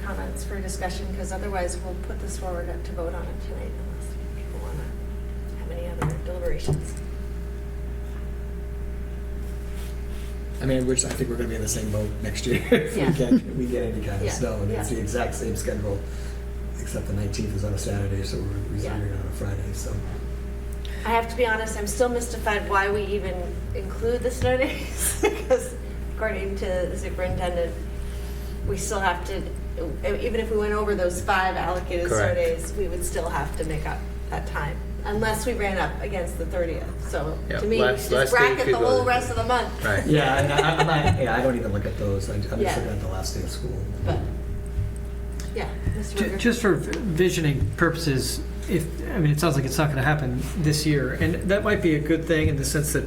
comments for discussion? Because otherwise we'll put this forward to vote on it tonight unless people want to have any other deliberations. I mean, I think we're going to be in the same boat next year if we get any kind of snow. And it's the exact same schedule, except the 19th is on a Saturday, so we're resuming on a Friday. So I have to be honest, I'm still mystified why we even include the snow days, because according to the superintendent, we still have to, even if we went over those 5 allocated snow days, we would still have to make up that time, unless we ran up against the 30th. So to me, last just bracket the whole rest of the month. Right. yeah, and I'm not. Yeah, I don't even look at those. I'm just looking Yeah. at the last day of school. But, yeah, Mr. Berger? Just for visioning purposes, it sounds like it's not going to happen this year, and that might be a good thing in the sense that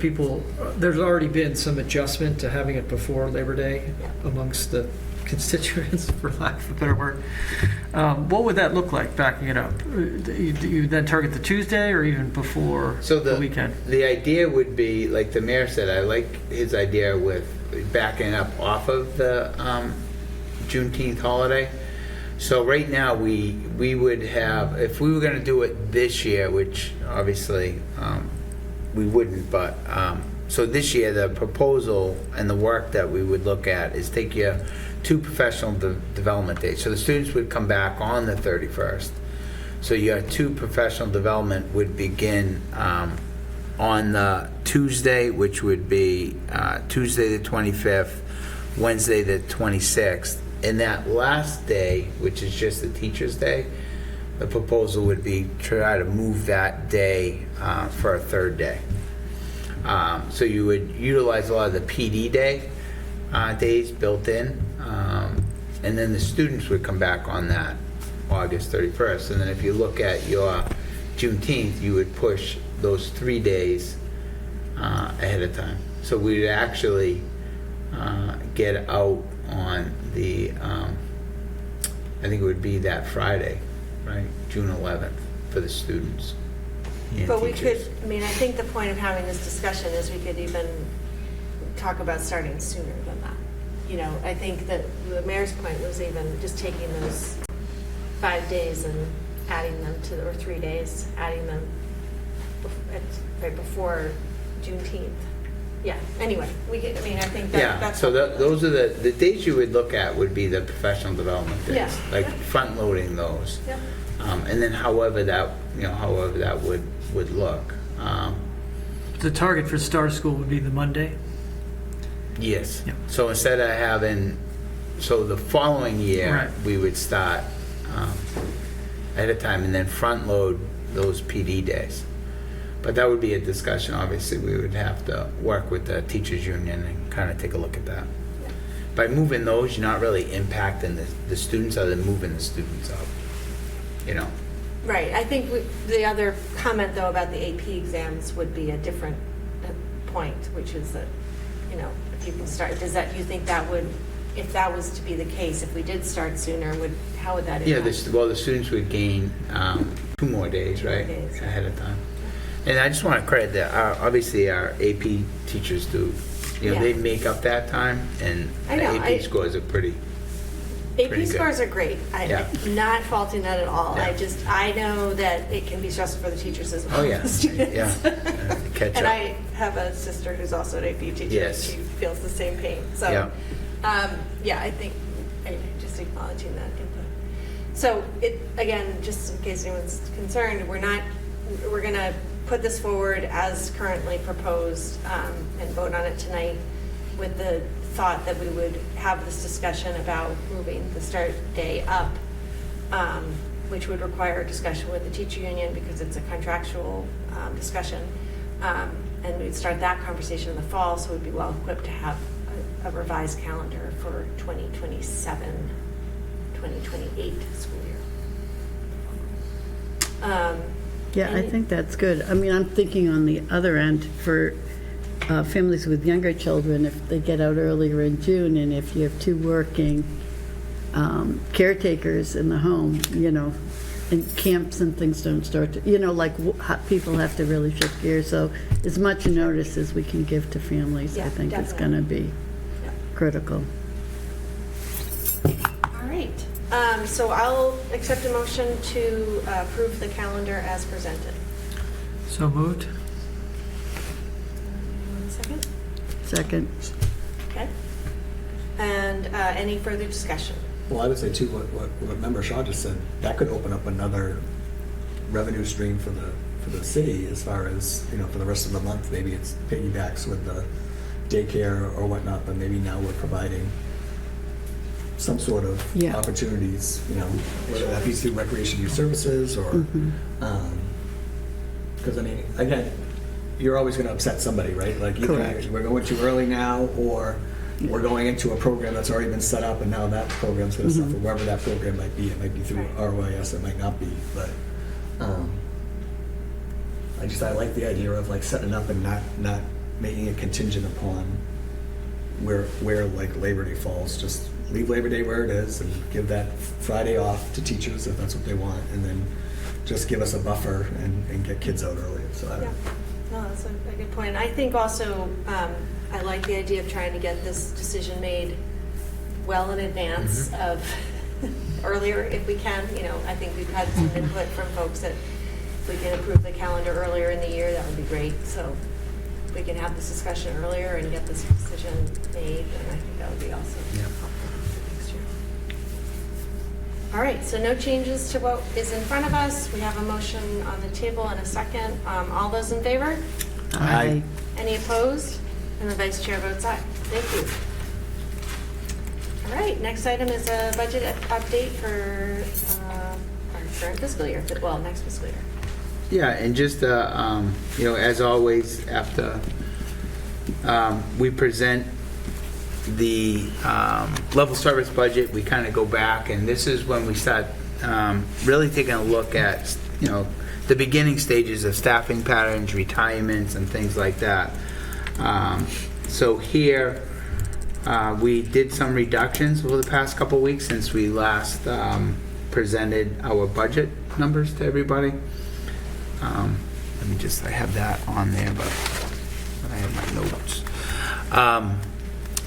there's already been some adjustment to having it before Labor Day amongst the constituents, for lack of a better word. What would that look like, backing it up? You then target the Tuesday or even before the weekend? The idea would be, like the mayor said, I like his idea with backing up off of the Juneteenth holiday. So right now we would have, if we were going to do it this year, which obviously we wouldn't, but so this year the proposal and the work that we would look at is take your 2 professional development days. So the students would come back on the 31st. So your 2 professional development would begin on the Tuesday, which would be Tuesday the 25th, Wednesday the 26th. And that last day, which is just the Teacher's Day, the proposal would be try to move that day for a 3rd day. So you would utilize a lot of the PD days built in, and then the students would come back on that August 31st. And then if you look at your Juneteenth, you would push those 3 days ahead of time. So we would actually get out on the, I think it would be that Friday, right? June 11th for the students and But we could, teachers. I mean, I think the point of having this discussion is we could even talk about starting sooner than that. You know, I think that the mayor's point was even just taking those 5 days and adding them to, or 3 days, adding them right before Juneteenth. Yeah, anyway, we could, I mean, I think that Yeah, that's. so those are the days you would look at would be the professional development days. Yeah, Like yeah. front loading those. Yep. And then however that would look. The target for Star School would be the Monday. Yes. Yep. So instead of having, so the following year, Right. we would start ahead of time and then front load those PD days. But that would be a discussion, obviously, we would have to work with the teachers union and kind of take a look at that. By moving those, you're not really impacting the students other than moving the students up, you know? Right, I think the other comment, though, about the AP exams would be a different point, which is that, you know, if you can start, you think that would, if that was to be the case, if we did start sooner, how would that Yeah, impact? the students would gain 2 more days, right, days. ahead of time. And I just want to credit that, obviously, our AP teachers do, you know, Yeah. they make up that time, and I the know, AP scores are pretty AP pretty good. scores are great. Yeah. I'm not faulting that at all. Yeah. I know that it can be stressful for the teachers as well Oh, yeah. as the students. Yeah. Catch And up. I have a sister who's also an AP teacher. Yes. And she feels the same pain. So, Yeah. I think, anyway, just acknowledging that input. So, again, just in case anyone's concerned, we're going to put this forward as currently proposed and vote on it tonight with the thought that we would have this discussion about moving the start day up, which would require a discussion with the teacher union because it's a contractual discussion. And we'd start that conversation in the fall, so we'd be well equipped to have a revised calendar for 2027, 2028 school year. Yeah, I Any- think that's good. I mean, I'm thinking on the other end for families with younger children, if they get out earlier in June, and if you have 2 working caretakers in the home, you know, and camps and things don't start to, you know, like people have to really shift gears. So as much notice as we can give to families, I Yeah, think is definitely. going to be Yeah. critical. All right. So I'll accept a motion to approve the calendar as presented. So moved. One second. Second. Okay. And any further discussion? Well, I would say too, what Member Shaw just said, that could open up another revenue stream for the city as far as, you know, for the rest of the month. Maybe it's piggybacks with the daycare or whatnot, but maybe now we're providing some sort of Yeah. opportunities, you know, whether that be through recreation youth services or, because I mean, again, you're always going to upset somebody, right? Like either Correct. we're going too early now, or we're going into a program that's already been set up, and now that program's going to suffer, wherever that program might be. It might be through Right. ROIS, it might not be, but I like the idea of like setting up and not making it contingent upon where like Labor Day falls. Just leave Labor Day where it is and give that Friday off to teachers if that's what they want, and then just give us a buffer and get kids out early. So I Yeah. No, that's a good point. I think also, I like the idea of trying to get this decision made well in advance of earlier if we can. You know, I think we've had some input from folks that if we can approve the calendar earlier in the year, that would be great. So if we can have this discussion earlier and get this decision made, then I think that would be also helpful for next year. All right, so no changes to what is in front of us. We have a motion on the table and a second. All those in favor? Aye. Any opposed? And the vice chair votes aye. Thank you. All right, next item is a budget update for our current fiscal year, well, next fiscal year. Yeah, and just, you know, as always, after we present the level service budget. We kind of go back, and this is when we start really taking a look at, the beginning stages of staffing patterns, retirements, and things like that. So here, we did some reductions over the past couple weeks since we last presented our budget numbers to everybody. Let me just, I have that on there, but I have my notes.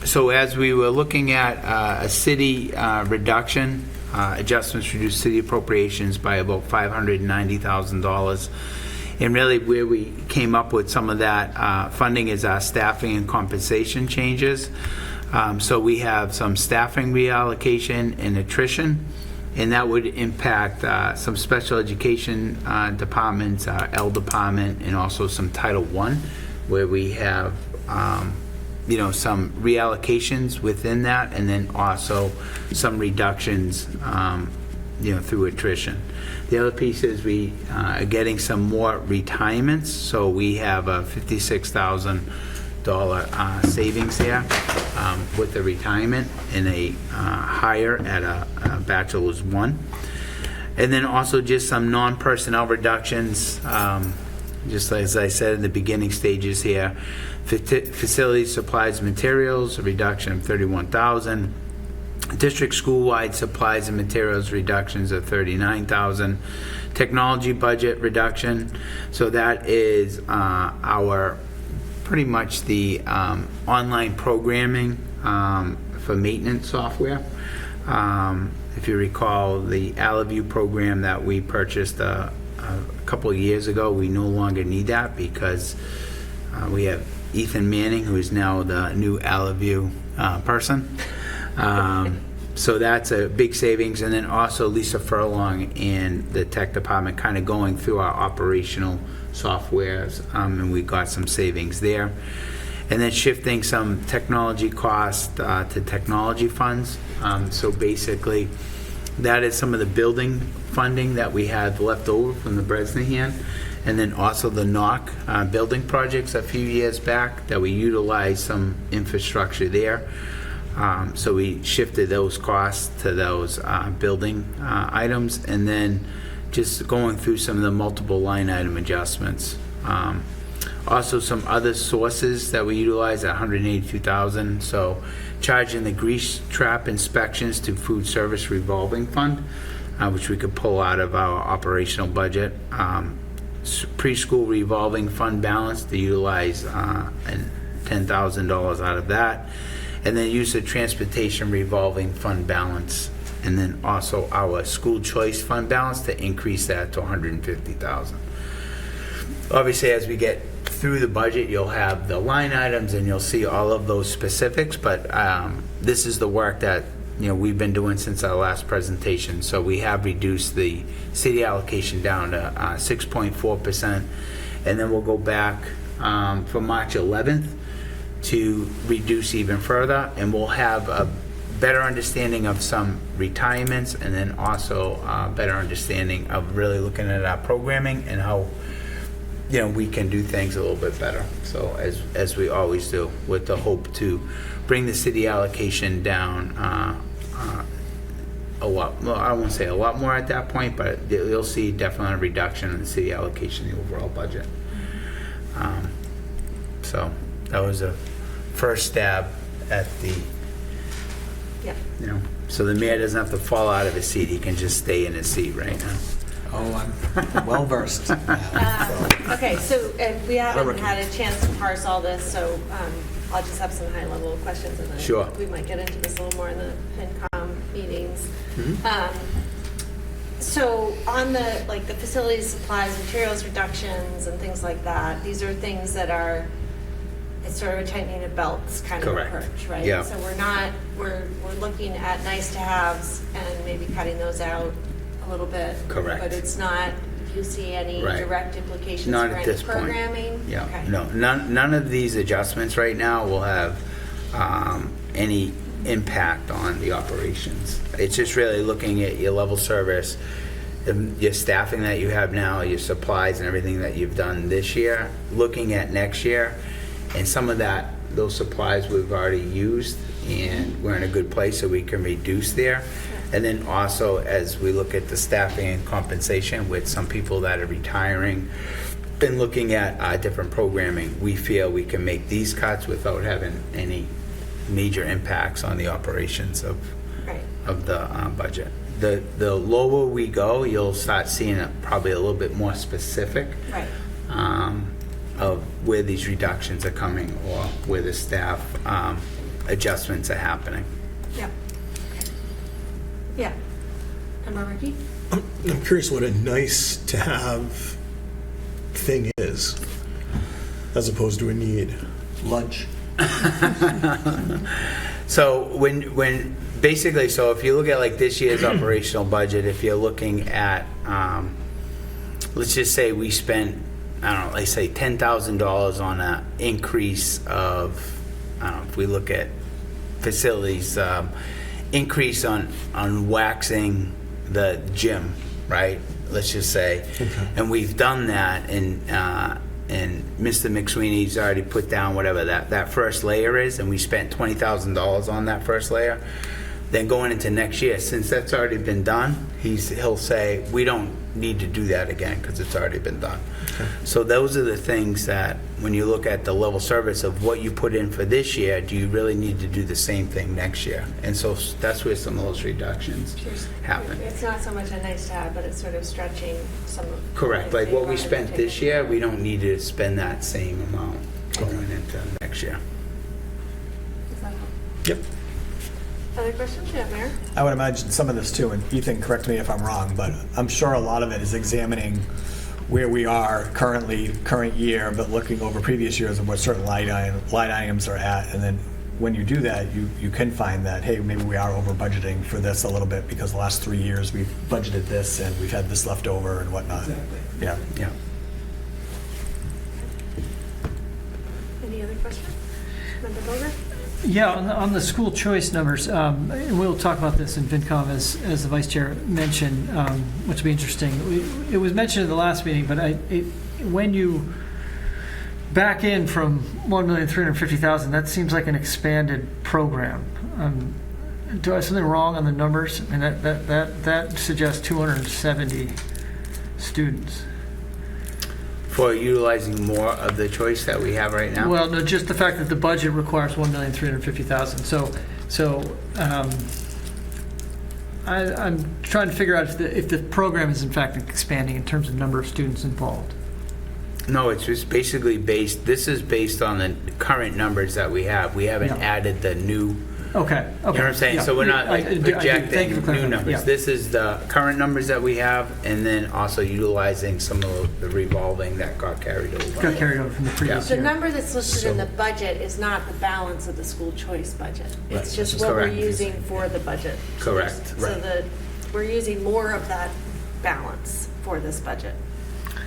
So as we were looking at a city reduction, adjustments reduced city appropriations by about $590,000. And really where we came up with some of that funding is our staffing and compensation changes. So we have some staffing reallocation and attrition, and that would impact some special education departments, our L department, and also some Title I, where we have some reallocations within that, and then also some reductions through attrition. The other piece is we are getting some more retirements, so we have a $56,000 savings here with the retirement and a hire at a bachelor's 1. And then also just some non-personnel reductions, just as I said in the beginning stages here. Facilities, supplies, materials, a reduction of $31,000. District school-wide supplies and materials reductions of $39,000. Technology budget reduction, so that is our pretty much the online programming for maintenance software. If you recall, the Allaview program that we purchased a couple of years ago, we no longer need that because we have Ethan Manning, who is now the new Allaview person. So that's a big savings. And then also Lisa Furlong and the tech department kind of going through our operational softwares, and we got some savings there. And then shifting some technology costs to technology funds. So basically, that is some of the building funding that we had left over from the Bresnahan, and then also the NOC building projects a few years back that we utilized some infrastructure there. So we shifted those costs to those building items, and then just going through some of the multiple line item adjustments. Also some other sources that we utilize at $182,000. So charging the grease trap inspections to food service revolving fund, which we could pull out of our operational budget. Preschool revolving fund balance to utilize $10,000 out of that. And then use of transportation revolving fund balance. And then also our school choice fund balance to increase that to $150,000. Obviously, as we get through the budget, you'll have the line items and you'll see all of those specifics, but this is the work that we've been doing since our last presentation. So we have reduced the city allocation down to 6.4%, and then we'll go back for March 11th to reduce even further, and we'll have a better understanding of some retirements, and then also a better understanding of really looking at our programming and how we can do things a little bit better. So as we always do, with the hope to bring the city allocation down a lot. Well, I won't say a lot more at that point, but you'll see definitely a reduction in the city allocation in the overall budget. So that was a first stab at the, so the mayor doesn't have to fall out of his seat. He can just stay in his seat right now. Oh, I'm well versed. Okay, so we haven't had a chance to parse all this, so I'll just have some high-level questions, and then Sure. we might get into this a little more in the FinCom meetings. So on the the facilities, supplies, materials reductions, and things like that, these are things that are, it's sort of a tightening of belts kind of Correct. approach, right? Yeah. So we're looking at nice-to-haves and maybe cutting those out a little bit. Correct. But it's not, do you see any Right. direct implications Not for at any this point. programming? Yeah, Okay. no, none of these adjustments right now will have any impact on the operations. It's just really looking at your level service, your staffing that you have now, your supplies and everything that you've done this year, looking at next year, and some of that those supplies we've already used, and we're in a good place so we can reduce there. And then also, as we look at the staffing and compensation with some people that are retiring and looking at different programming, we feel we can make these cuts without having any major impacts on the operations of the budget. The lower we go, you'll start seeing it probably a little bit more specific of where these reductions are coming or where the staff adjustments are happening. Yeah. Yeah. Member Ricky? I'm curious what a nice to have thing is, as opposed to a need. Lunch. So when basically, so if you look at like this year's operational budget, if you're looking at, let's just say we spent, I don't know, let's say $10,000 on an increase of, I don't know, if we look at facilities, increase on waxing the gym, right? Let's just say, and we've done that, and Mr. McSweeney's already put down whatever that first layer is, and we spent $20,000 on that first layer. Then going into next year, since that's already been done, he'll say, we don't need to do that again because it's already been done. So those are the things that, when you look at the level service of what you put in for this year, do you really need to do the same thing next year? And so that's where some of those reductions happen. It's not so much a nice to have, but it's sort of stretching some of. Correct, like what we spent this year, we don't need to spend that same amount going into next year. Does that help? Yep. Other questions? Yeah, Mayor? I would imagine some of this too, and Ethan, correct me if I'm wrong, but I'm sure a lot of it is examining where we are current year, but looking over previous years of what certain line items are at, and then when you do that, you can find that, hey, maybe we are over budgeting for this a little bit because the last 3 years we've budgeted this and we've had this left over and whatnot. Exactly. Yeah. Yeah. Any other questions? Member Boger? Yeah, on the school choice numbers, and we'll talk about this in FinCom as the Vice Chair mentioned, which will be interesting. It was mentioned in the last meeting, but when you back in from $1,350,000, that seems like an expanded program. Do I have something wrong on the numbers? I mean, that suggests 270 students. For utilizing more of the choice that we have right now? Well, no, just the fact that the budget requires $1,350,000. So I'm trying to figure out if the program is in fact expanding in terms of number of students involved. No, it's just basically this is based on the current numbers that we have. We haven't added the new. Okay. You know what I'm saying? Yeah. So we're not I do. Thank you projecting for new clarifying. numbers. Yeah. This is the current numbers that we have, and then also utilizing some of the revolving that got carried over. Got carried over from the previous The year. number that's listed in the budget is not the balance of the school choice budget. It's just what we're correct. using for the budget. Correct. So we're using more of that balance for this budget.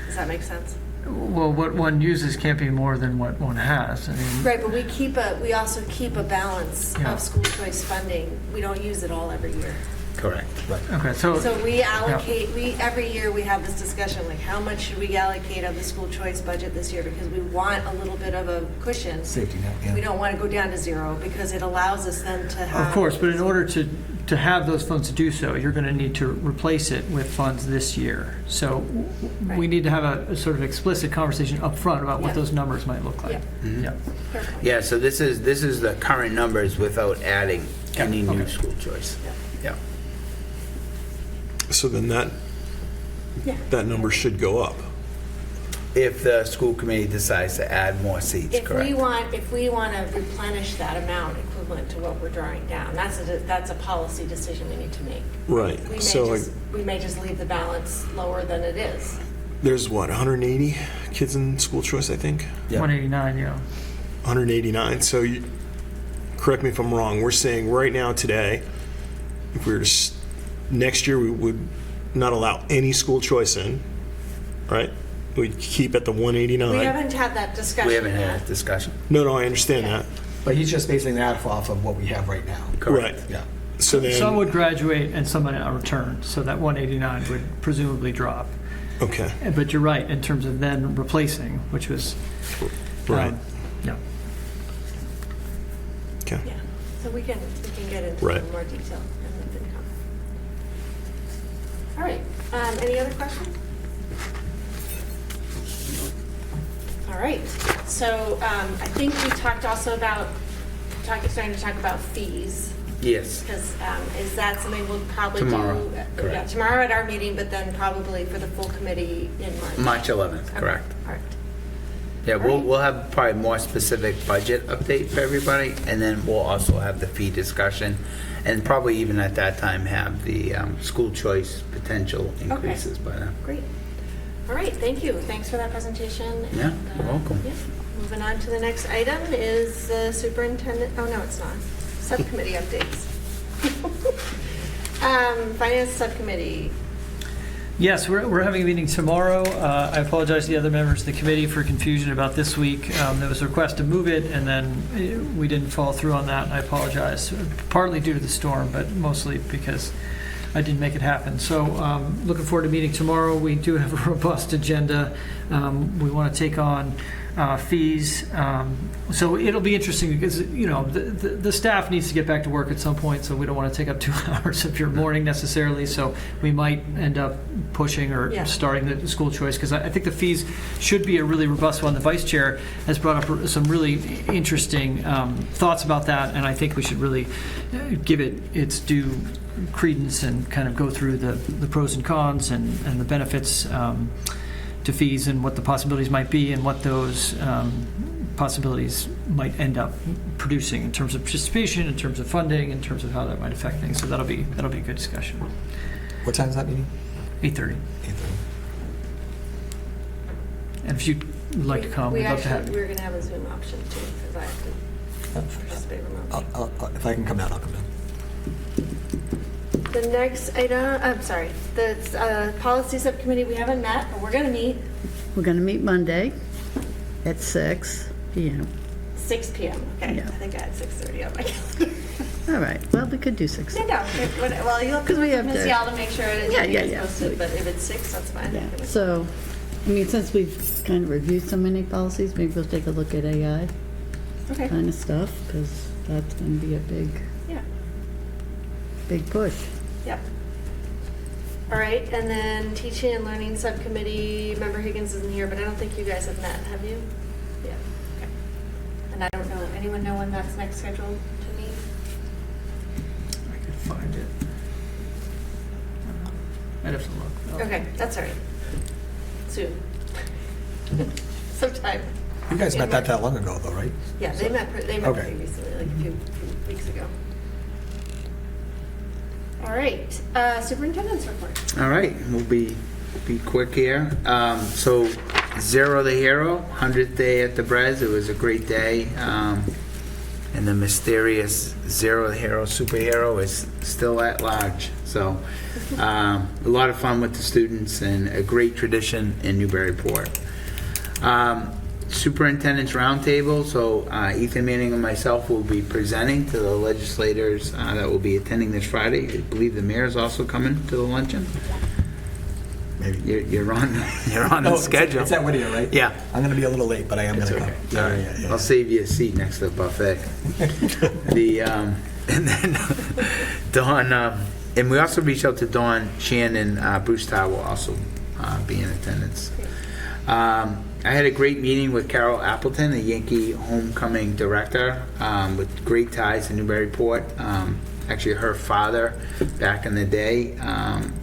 Does that make sense? Well, what one uses can't be more than what one has. I mean, Right, but we also keep a balance Yeah. of school choice funding. We don't use it all every year. Correct. okay, so We allocate, every year we have this discussion, like how much should we allocate of the school choice budget this year? Because we want a little bit of a cushion. Safety net, yeah. We don't want to go down to zero because it allows us then to have. of course, but in order to have those funds to do so, you're going to need to replace it with funds this year. So we Right. need to have a sort of explicit conversation up front about what Yeah. those numbers might look like. Yeah. Yeah. Fair point. Yeah, so this is the current numbers without adding any new Okay. school choice. Yeah. So then that number should go up. If the school committee decides to add more seats, If correct? we want to replenish that amount equivalent to what we're drawing down, that's a policy decision we need to make. Right. So We may just leave the balance lower than it is. there's 180 kids in school choice, I think? Yeah. 189, yeah. 189. So correct me if I'm wrong. We're saying right now today, if we were to next year we would not allow any school choice in, right? We'd keep at the 189. We haven't had that discussion We haven't had yet. that discussion. No, I understand that. But he's just basing that off of what we have right now. Right. Yeah. So then, Some would graduate and some might not return, so that 189 would presumably drop. okay, But you're right, in terms of then replacing, which was... right. Yeah. So we can get into Right. some more detail in the FinCom. All right, any other questions? All right, so I think we talked also about, starting to talk about fees. Yes. Because is that something we'll probably Tomorrow, do? correct. Yeah, tomorrow at our meeting, but then probably for the full committee in March. March 11th, Okay, correct. All right. Yeah, All right. we'll have probably more specific budget update for everybody, and then we'll also have the fee discussion, and probably even at that time have the school choice potential increases by then. Great. All right, thank you. Thanks for that presentation. Yeah, And, you're welcome. Yeah. Moving on to the next item is the superintendent, oh, no, it's not. Subcommittee updates. Finance Subcommittee. Yes, we're having a meeting tomorrow. I apologize to the other members of the committee for confusion about this week. There was a request to move it, and then we didn't follow through on that, and I apologize. Partly due to the storm, but mostly because I didn't make it happen. So looking forward to meeting tomorrow. We do have a robust agenda. We want to take on fees. So it'll be interesting because, you know, the staff needs to get back to work at some point, so we don't want to take up 2 hours of your morning necessarily. So we might end up pushing or starting the school choice, because I think the fees should be a really robust one. The vice chair has brought up some really interesting thoughts about that, and I think we should really give it its due credence and kind of go through the pros and cons and the benefits to fees and what the possibilities might be and what those possibilities might end up producing in terms of participation, in terms of funding, in terms of how that might affect things. So that'll be a good discussion. What time is that meeting? 8:30. 8:30. And if you'd like to come, we'd love to have you. We're going to have a Zoom option too, because I have to participate remotely. If I can come down, I'll come down. The next item, I'm sorry, the Policy Subcommittee, we haven't met, but we're going to meet We're going to meet Monday at 6 p.m. 6 p.m. Okay, Yeah. I think I had 6:30 on my calendar. All right, well, we could do 6. No, well, you'll have to we have Ms. to- Yal to make sure it Yeah, is yeah. posted, but if it's 6, that's fine. Yeah, so, I mean, since we've kind of reviewed so many policies, maybe we'll take a look at AI Okay, kind of stuff, because that's going to be a yeah, big push. yep. All right, and then Teaching and Learning Subcommittee, Member Higgins isn't here, but I don't think you guys have met, have you? Yeah, okay. And I don't know, anyone know when that's next scheduled to meet? I could find it. I'd have to look. Okay, that's all right. Soon. Sometime. You guys met that long ago, though, right? Yeah, they met pretty Okay. recently, like a few weeks ago. All right, superintendent's report. All right, we'll be quick here. So Zero the Hero, 100th day at the Brez. It was a great day. And the mysterious Zero the Hero superhero is still at large. So a lot of fun with the students and a great tradition in Newburyport. Superintendent's Roundtable, so Ethan Manning and myself will be presenting to the legislators that will be attending this Friday. I believe the mayor is also coming to the luncheon. Maybe. You're on the schedule. It's at Whittier, right? Yeah. I'm going to be a little late, but I am going to come. All right. Yeah. I'll save you a seat next to the buffet. And then Dawn, and we also reached out to Dawn Shannon. Bruce Tower will also be in attendance. I had a great meeting with Carol Appleton, the Yankee homecoming director, with great ties to Newburyport. Actually, her father, back in the day,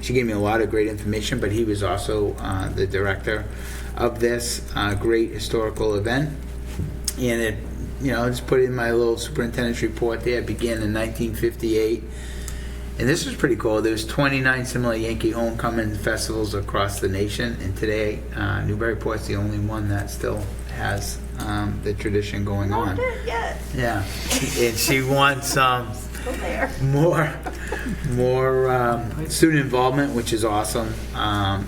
she gave me a lot of great information, but he was also the director of this great historical event. And it, just put in my little superintendent's report there. It began in 1958. And this was pretty cool. There's 29 similar Yankee homecoming festivals across the nation, and today Newburyport's the only one that still has the tradition going on. Not yet. Yeah, and she wants Go there. more student involvement, which is awesome.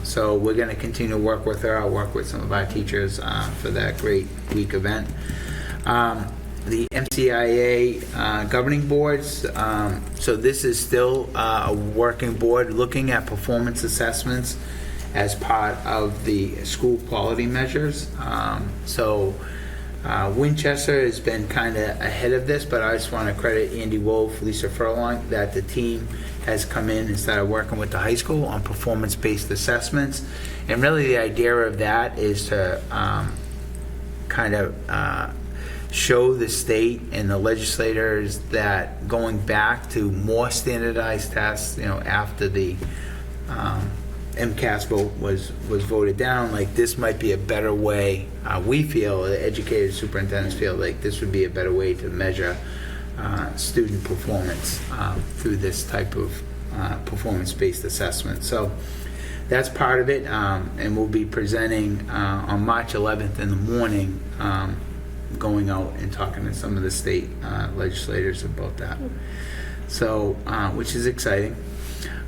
So we're going to continue to work with her. I'll work with some of our teachers for that great week event. The MCIA governing boards, so this is still a working board looking at performance assessments as part of the school quality measures. So Winchester has been kind of ahead of this, but I just want to credit Andy Wolf, Lisa Furlong, that the team has come in and started working with the high school on performance-based assessments. And really the idea of that is to kind of show the state and the legislators that going back to more standardized tests, after the MCAS vote was voted down, like this might be a better way, we feel, the educators, superintendents feel like this would be a better way to measure student performance through this type of performance-based assessment. So that's part of it, and we'll be presenting on March 11th in the morning, going out and talking to some of the state legislators about that. So, which is exciting.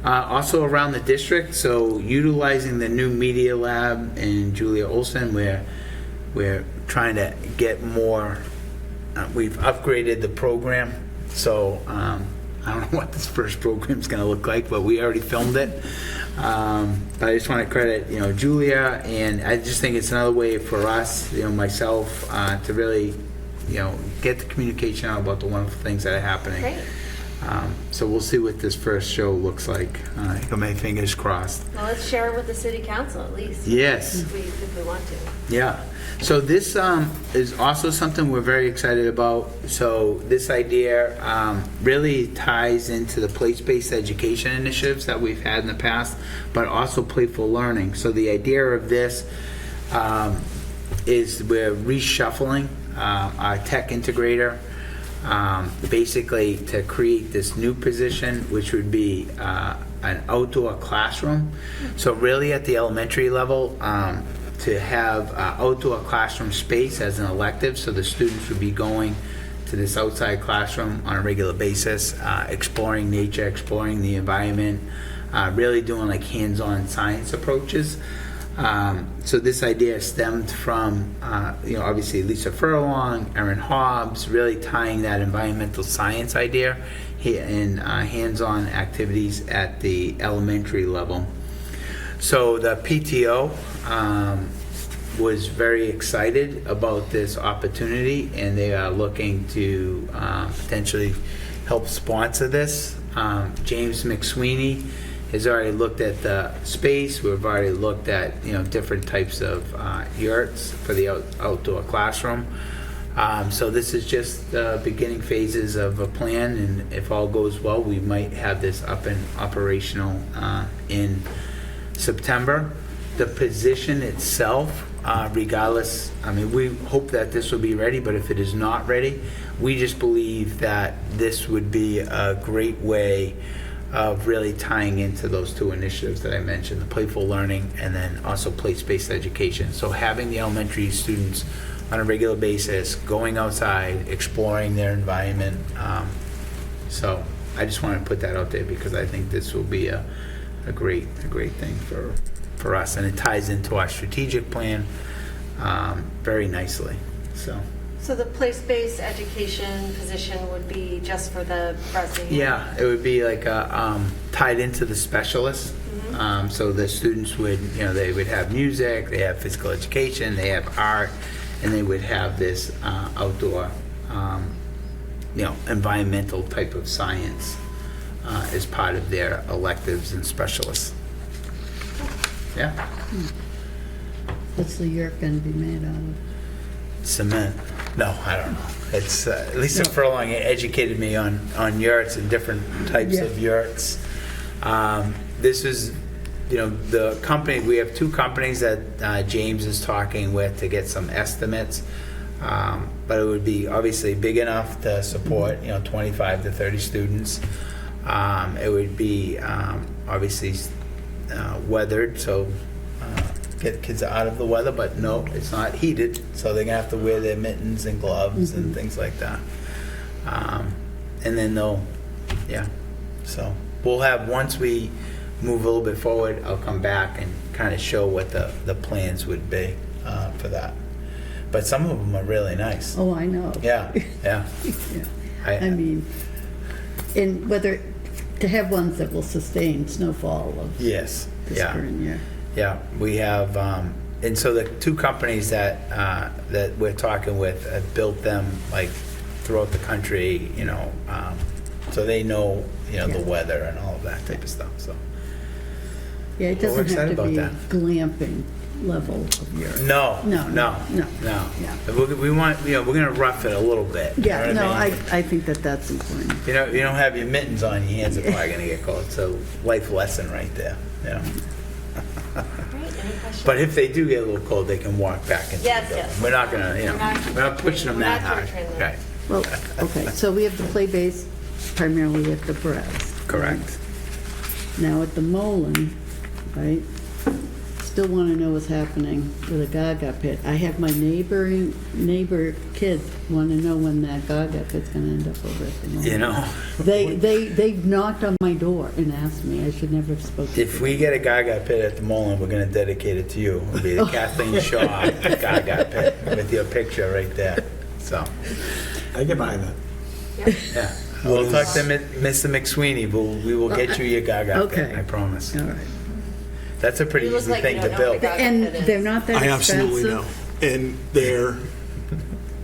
Also around the district, so utilizing the new media lab in Julia Olson, where we're trying to get more, we've upgraded the program. So I don't know what this first program is going to look like, but we already filmed it. But I just want to credit, Julia, and I just think it's another way for us, myself, to really, get the communication out about the wonderful things that are happening. Great. So we'll see what this first show looks like. I got my fingers crossed. Well, let's share it with the city council at least. Yes. If we want to. Yeah. So this is also something we're very excited about. So this idea really ties into the place-based education initiatives that we've had in the past, but also playful learning. So the idea of this is we're reshuffling our tech integrator, basically to create this new position, which would be an outdoor classroom. So really at the elementary level, to have outdoor classroom space as an elective, so the students would be going to this outside classroom on a regular basis, exploring nature, exploring the environment, really doing like hands-on science approaches. So this idea stemmed from, obviously Lisa Furlong, Erin Hobbs, really tying that environmental science idea in hands-on activities at the elementary level. So the PTO was very excited about this opportunity, and they are looking to potentially help sponsor this. James McSweeney has already looked at the space. We've already looked at different types of yurts for the outdoor classroom. So this is just the beginning phases of a plan, and if all goes well, we might have this up and operational in September. The position itself, regardless, we hope that this will be ready, but if it is not ready, we just believe that this would be a great way of really tying into those two initiatives that I mentioned, the playful learning and then also place-based education. So having the elementary students on a regular basis, going outside, exploring their environment. So I just want to put that out there because I think this will be a great thing for us, and it ties into our strategic plan very nicely. So the place-based education position would be just for the Bresnahan? Yeah, it would be like tied into the specialists. Mm-hmm. So the students would, they would have music, they have physical education, they have art, and they would have this outdoor, environmental type of science as part of their electives and specialists. Yeah. What's the yurt going to be made out of? Cement. No, I don't know. It's Lisa Furlong educated me on yurts and different types of yurts. This is, the company. We have two companies that James is talking with to get some estimates, but it would be obviously big enough to support 25 to 30 students. It would be obviously weathered, so. Get kids out of the weather, but no, it's not heated, so they're gonna have to wear their mittens and gloves and things like that. And then so we'll have, once we move a little bit forward, I'll come back and kind of show what the plans would be for that. But some of them are really nice. Oh, I know. Yeah. Yeah. And whether to have ones that will sustain snowfall of Yes. this current year. Yeah, we have And so the two companies that that we're talking with have built them like throughout the country, so they know, the weather and all of that type of stuff, so. Yeah, it Well, we're doesn't have excited to be about glamping level of your. No. No. Yeah. We want, we're gonna rough it a little bit. you know Yeah, what no, I mean? I think that's important. You don't have your mittens on, your hands are probably gonna get cold, so life lesson right there, Great, any questions? But if they do get a little cold, they can walk back into the Yes, building. yes. We're not gonna, we're not pushing them We're that not hard. torturing them. Right, Well, okay, so we have the play base primarily at the Braz. correct. Now at the Mullen, right, still want to know what's happening with the Gaga pit. I have my neighbor kids want to know when that Gaga pit's going to end up over at the Mullen. They've knocked on my door and asked me. I should never have spoken. If we get a Gaga pit at the Mullen, we're gonna dedicate it to you. It'll be the Kathleen Shaw Gaga pit with your picture right there, so. I get behind that. Yeah, we'll talk to Mr. McSweeney, we will get you your Gaga pit, Okay. I promise. All right. That's a pretty You look easy like thing you to don't know what build. a Gaga And pit is. they're not that I expensive. absolutely know. And they're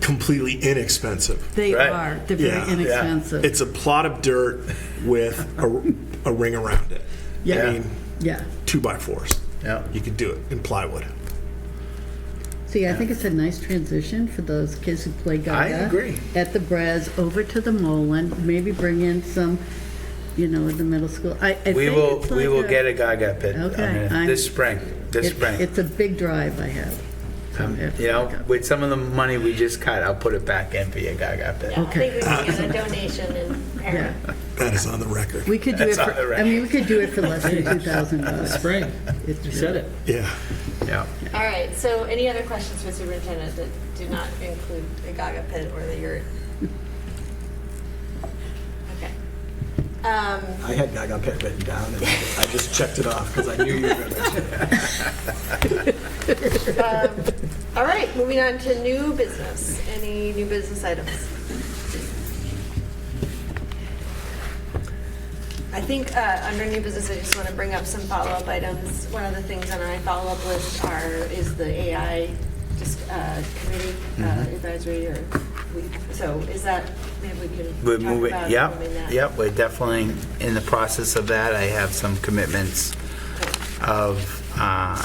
completely inexpensive. They Right. are. They're very Yeah. inexpensive. It's a plot of dirt with a ring around it. Yeah. I mean, Yeah. 2x4s. Yeah. You could do it in plywood. See, I think it's a nice transition for those kids who play Gaga. I agree. At the Braz, over to the Mullen, maybe bring in some, in the middle school. I We think will, it's we like will get a Gaga pit, Okay, this spring, It's a big drive I have. So I have to look up. with some of the money we just cut, I'll put it back in for your Gaga pit. Yeah, I Okay. think we can get a donation and Yeah. parent. That is on the record. We could do it That's on the for, record. we could do it for less than $2,000. Spring, It's you said it. Yeah. Yeah. All right, so any other questions for Superintendent that do not include the Gaga pit or the yurt? Okay. I had Gaga Pit written down, and I just checked it off because I knew you were going to. All right, moving on to new business. Any new business items? I think under new business, I just want to bring up some follow-up items. One of the things on our follow-up list is the AI committee advisory, so is that, maybe we can We're talk moving, about yep, moving that? yep, we're definitely in the process of that. I have some commitments of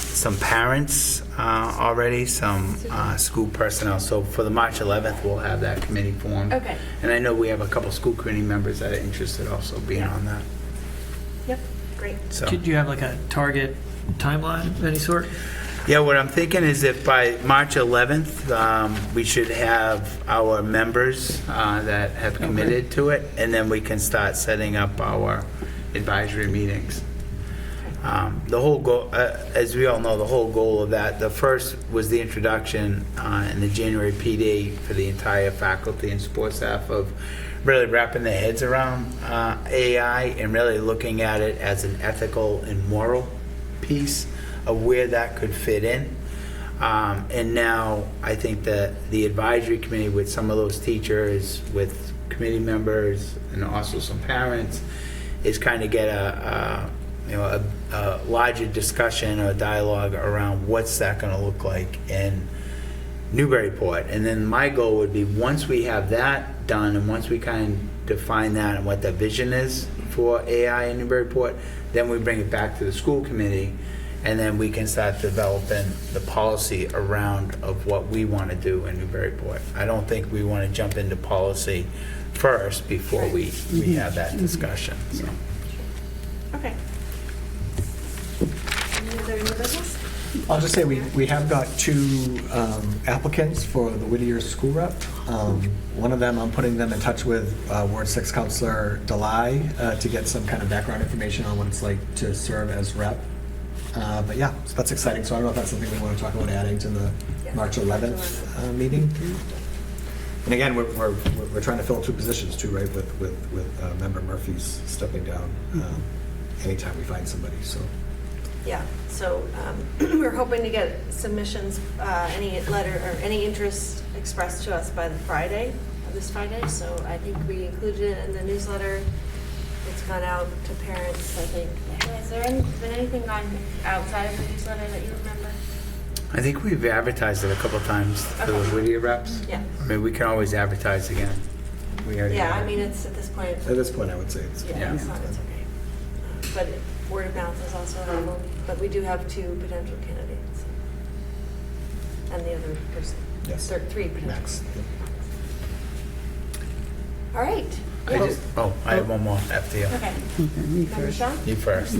some parents already, some school personnel. So for the March 11th, we'll have that committee formed. Okay. And I know we have a couple school committee members that are interested also being on that, Yep, great. so. Do you have like a target timeline of any sort? Yeah, what I'm thinking is if by March 11th, we should have our members that have committed to it, and then we can start setting up our advisory meetings. The whole goal, as we all know, the whole goal of that, the first was the introduction in the January PD for the entire faculty and support staff of really wrapping their heads around AI and really looking at it as an ethical and moral piece of where that could fit in. And now I think that the advisory committee with some of those teachers, with committee members and also some parents, is kind of get a larger discussion or dialogue around what's that going to look like in Newburyport. And then my goal would be once we have that done and once we kind of define that and what the vision is for AI in Newburyport, then we bring it back to the school committee and then we can start developing the policy around of what we want to do in Newburyport. I don't think we want to jump into policy first before we have that discussion. So. Okay. Any other new business? I'll just say we have got 2 applicants for the Whittier school rep. One of them, I'm putting them in touch with Ward 6 Councilor Delai to get some kind of background information on what it's like to serve as rep. But yeah, so that's exciting. So I don't know if that's something we want to talk about adding to the March 11th meeting. And again, we're trying to fill 2 positions too, right? With Member Murphy's stepping down anytime we find somebody. So. Yeah, so we're hoping to get submissions, any letter or any interest expressed to us by this Friday. So I think we included it in the newsletter. It's gone out to parents, I think. Has there been anything gone outside of the newsletter that you remember? I think we've advertised it a couple times for the Whittier reps. Yeah. I mean, we can always advertise again. We already Yeah, have. I mean, it's at this point, At this point, I would say it's. yeah, it's not, it's okay. But word of mouth is also helpful, but we do have 2 potential candidates. And the other person. Yes. 3 potential. Max. All right. I have one more after you. Okay. Okay, me Member first. Shaw? You first.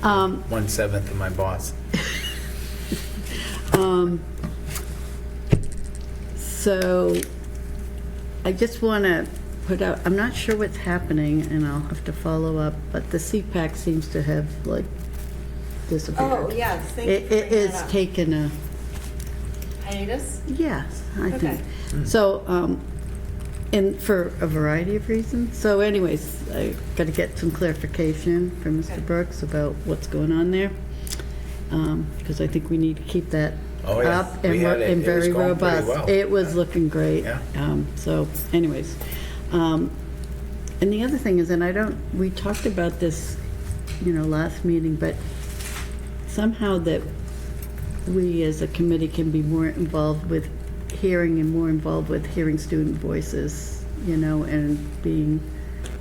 1/7 of my boss. So I just want to put out, I'm not sure what's happening, and I'll have to follow up, but the CPAC seems to have like disappeared. Oh, yes, thank you for It bringing is that up. taken a, Hiatus? yes, I think. Okay. So, and for a variety of reasons. So anyways, I got to get some clarification from Mr. Okay. Brooks about what's going on there. Because I think we need to keep that Oh, yeah. up We and had it. and It was very going pretty robust. well. It was looking great. Yeah. So anyways, and the other thing is, and we talked about this, last meeting, but somehow that we as a committee can be more involved with hearing and more involved with hearing student voices, and being,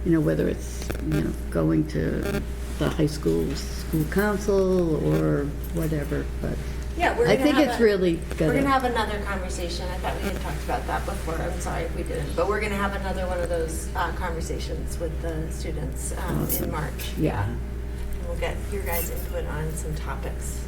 whether it's, going to the high school council or whatever, but Yeah, we're I gonna think have it's a- really We're good. going to have another conversation. I thought we had talked about that before. I'm sorry if we didn't. But we're going to have another one of those conversations with the students in March. Yeah. And we'll get your guys' input on some topics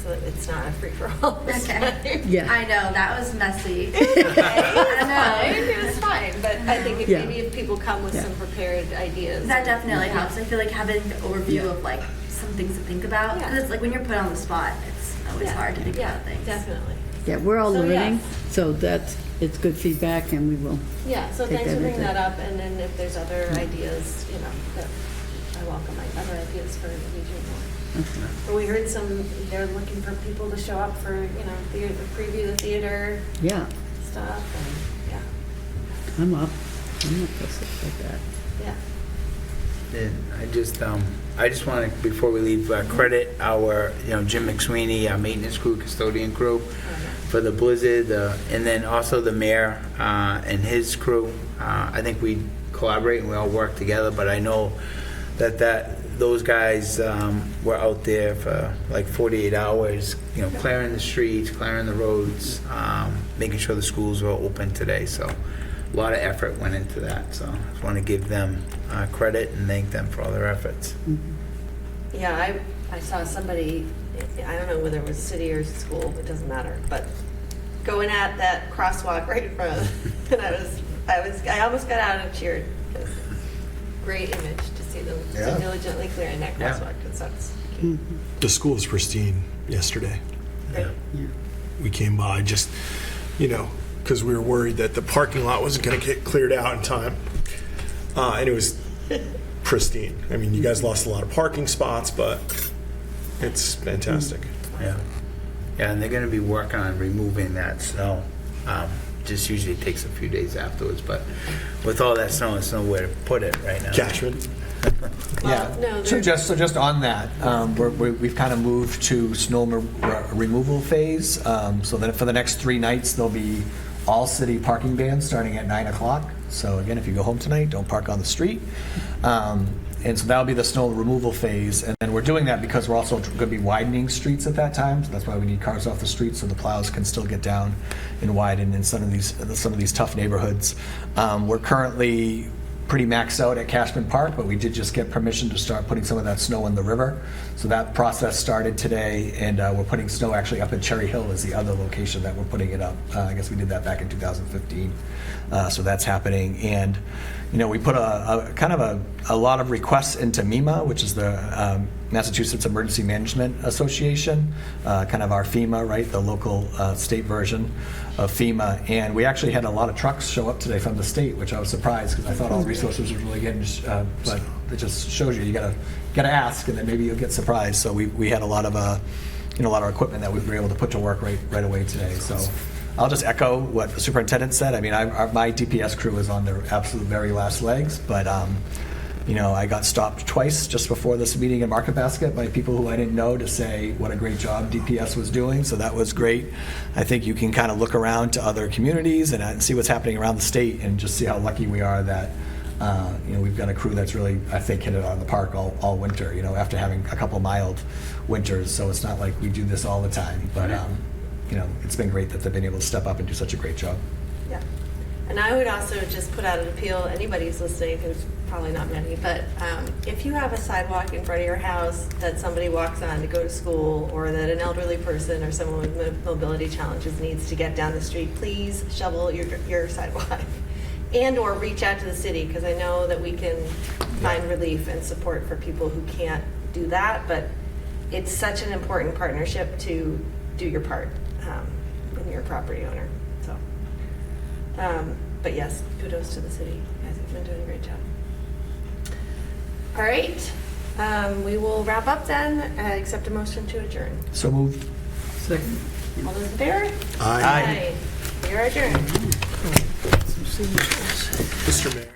so that it's not a free-for-all this time. Yeah. I know, that was messy. I know, it was fine. But I think if Yeah. maybe if people come with Yeah. some prepared ideas. That definitely helps. I feel like having an overview of like some things to think about, Yeah. because like when you're put on the spot, it's always Yeah. hard to think Yeah, about things. definitely. Yeah, we're all So, learning, yes. so it's good feedback, and we will. Yeah, so Take thanks for that bringing into- that up, and then if there's other ideas, that I welcome, other ideas for regional. But we heard they're looking for people to show up for, the preview the theater Yeah, stuff, and, I'm up for stuff like that. yeah. And I just want to, before we leave, credit our, Jim McSweeney, our maintenance crew, custodian crew, for the blizzard, and then also the mayor and his crew. I think we collaborate and we all work together, but I know that those guys were out there for like 48 hours, clearing the streets, clearing the roads, making sure the schools were open today. So a lot of effort went into that. So I just want to give them credit and thank them for all their efforts. Yeah, I saw somebody, I don't know whether it was city or school, it doesn't matter, but going at that crosswalk right in front of, and I almost got out and cheered. 'Cause great image to see them so Yeah. diligently clearing that Yeah. crosswalk, because that's The school was pristine yesterday. great. We came by just, because we were worried that the parking lot wasn't going to get cleared out in time. And it was pristine. I mean, you guys lost a lot of parking spots, but it's fantastic. Yeah. Yeah, and they're going to be working on removing that snow. Just usually takes a few days afterwards, but with all that snow, there's nowhere to put it right now. Catchment. Yeah, no, so they're- just on that, we've kind of moved to snow removal phase. So that for the next 3 nights, there'll be all city parking bans starting at 9 o'clock. So again, if you go home tonight, don't park on the street. And so that'll be the snow removal phase. And then we're doing that because we're also going to be widening streets at that time. So that's why we need cars off the street so the plows can still get down and widen in some of these tough neighborhoods. We're currently pretty maxed out at Cashman Park, but we did just get permission to start putting some of that snow in the river. So that process started today, and we're putting snow actually up at Cherry Hill is the other location that we're putting it up. I guess we did that back in 2015. So that's happening. And, we put a lot of requests into MEMA, which is the Massachusetts Emergency Management Association, kind of our FEMA, right, the local state version of FEMA. And we actually had a lot of trucks show up today from the state, which I was surprised because I thought all resources were really getting, but it just shows you gotta ask, and then maybe you'll get surprised. So we had a lot of equipment that we were able to put to work right away today. So I'll just echo what the superintendent said. I mean, my DPS crew is on their absolute very last legs, but I got stopped twice just before this meeting in Market Basket by people who I didn't know to say what a great job DPS was doing, so that was great. I think you can kind of look around to other communities and see what's happening around the state and just see how lucky we are that we've got a crew that's really, I think, hit it out of the park all winter, after having a couple mild winters. So it's not like we do this all the time, but it's been great that they've been able to step up and do such a great job. Yeah. And I would also just put out an appeal, anybody who's listening, there's probably not many, but if you have a sidewalk in front of your house that somebody walks on to go to school, or that an elderly person or someone with mobility challenges needs to get down the street, please shovel your sidewalk. And or reach out to the city, because I know that we can find relief and support for people who can't do that, but it's such an important partnership to do your part when you're a property owner. So, but yes, kudos to the city. You guys have been doing a great job. All right, we will wrap up then. Accept a motion to adjourn. So moved. Second. All those in favor? Aye. We are adjourned. Mr. Mayor.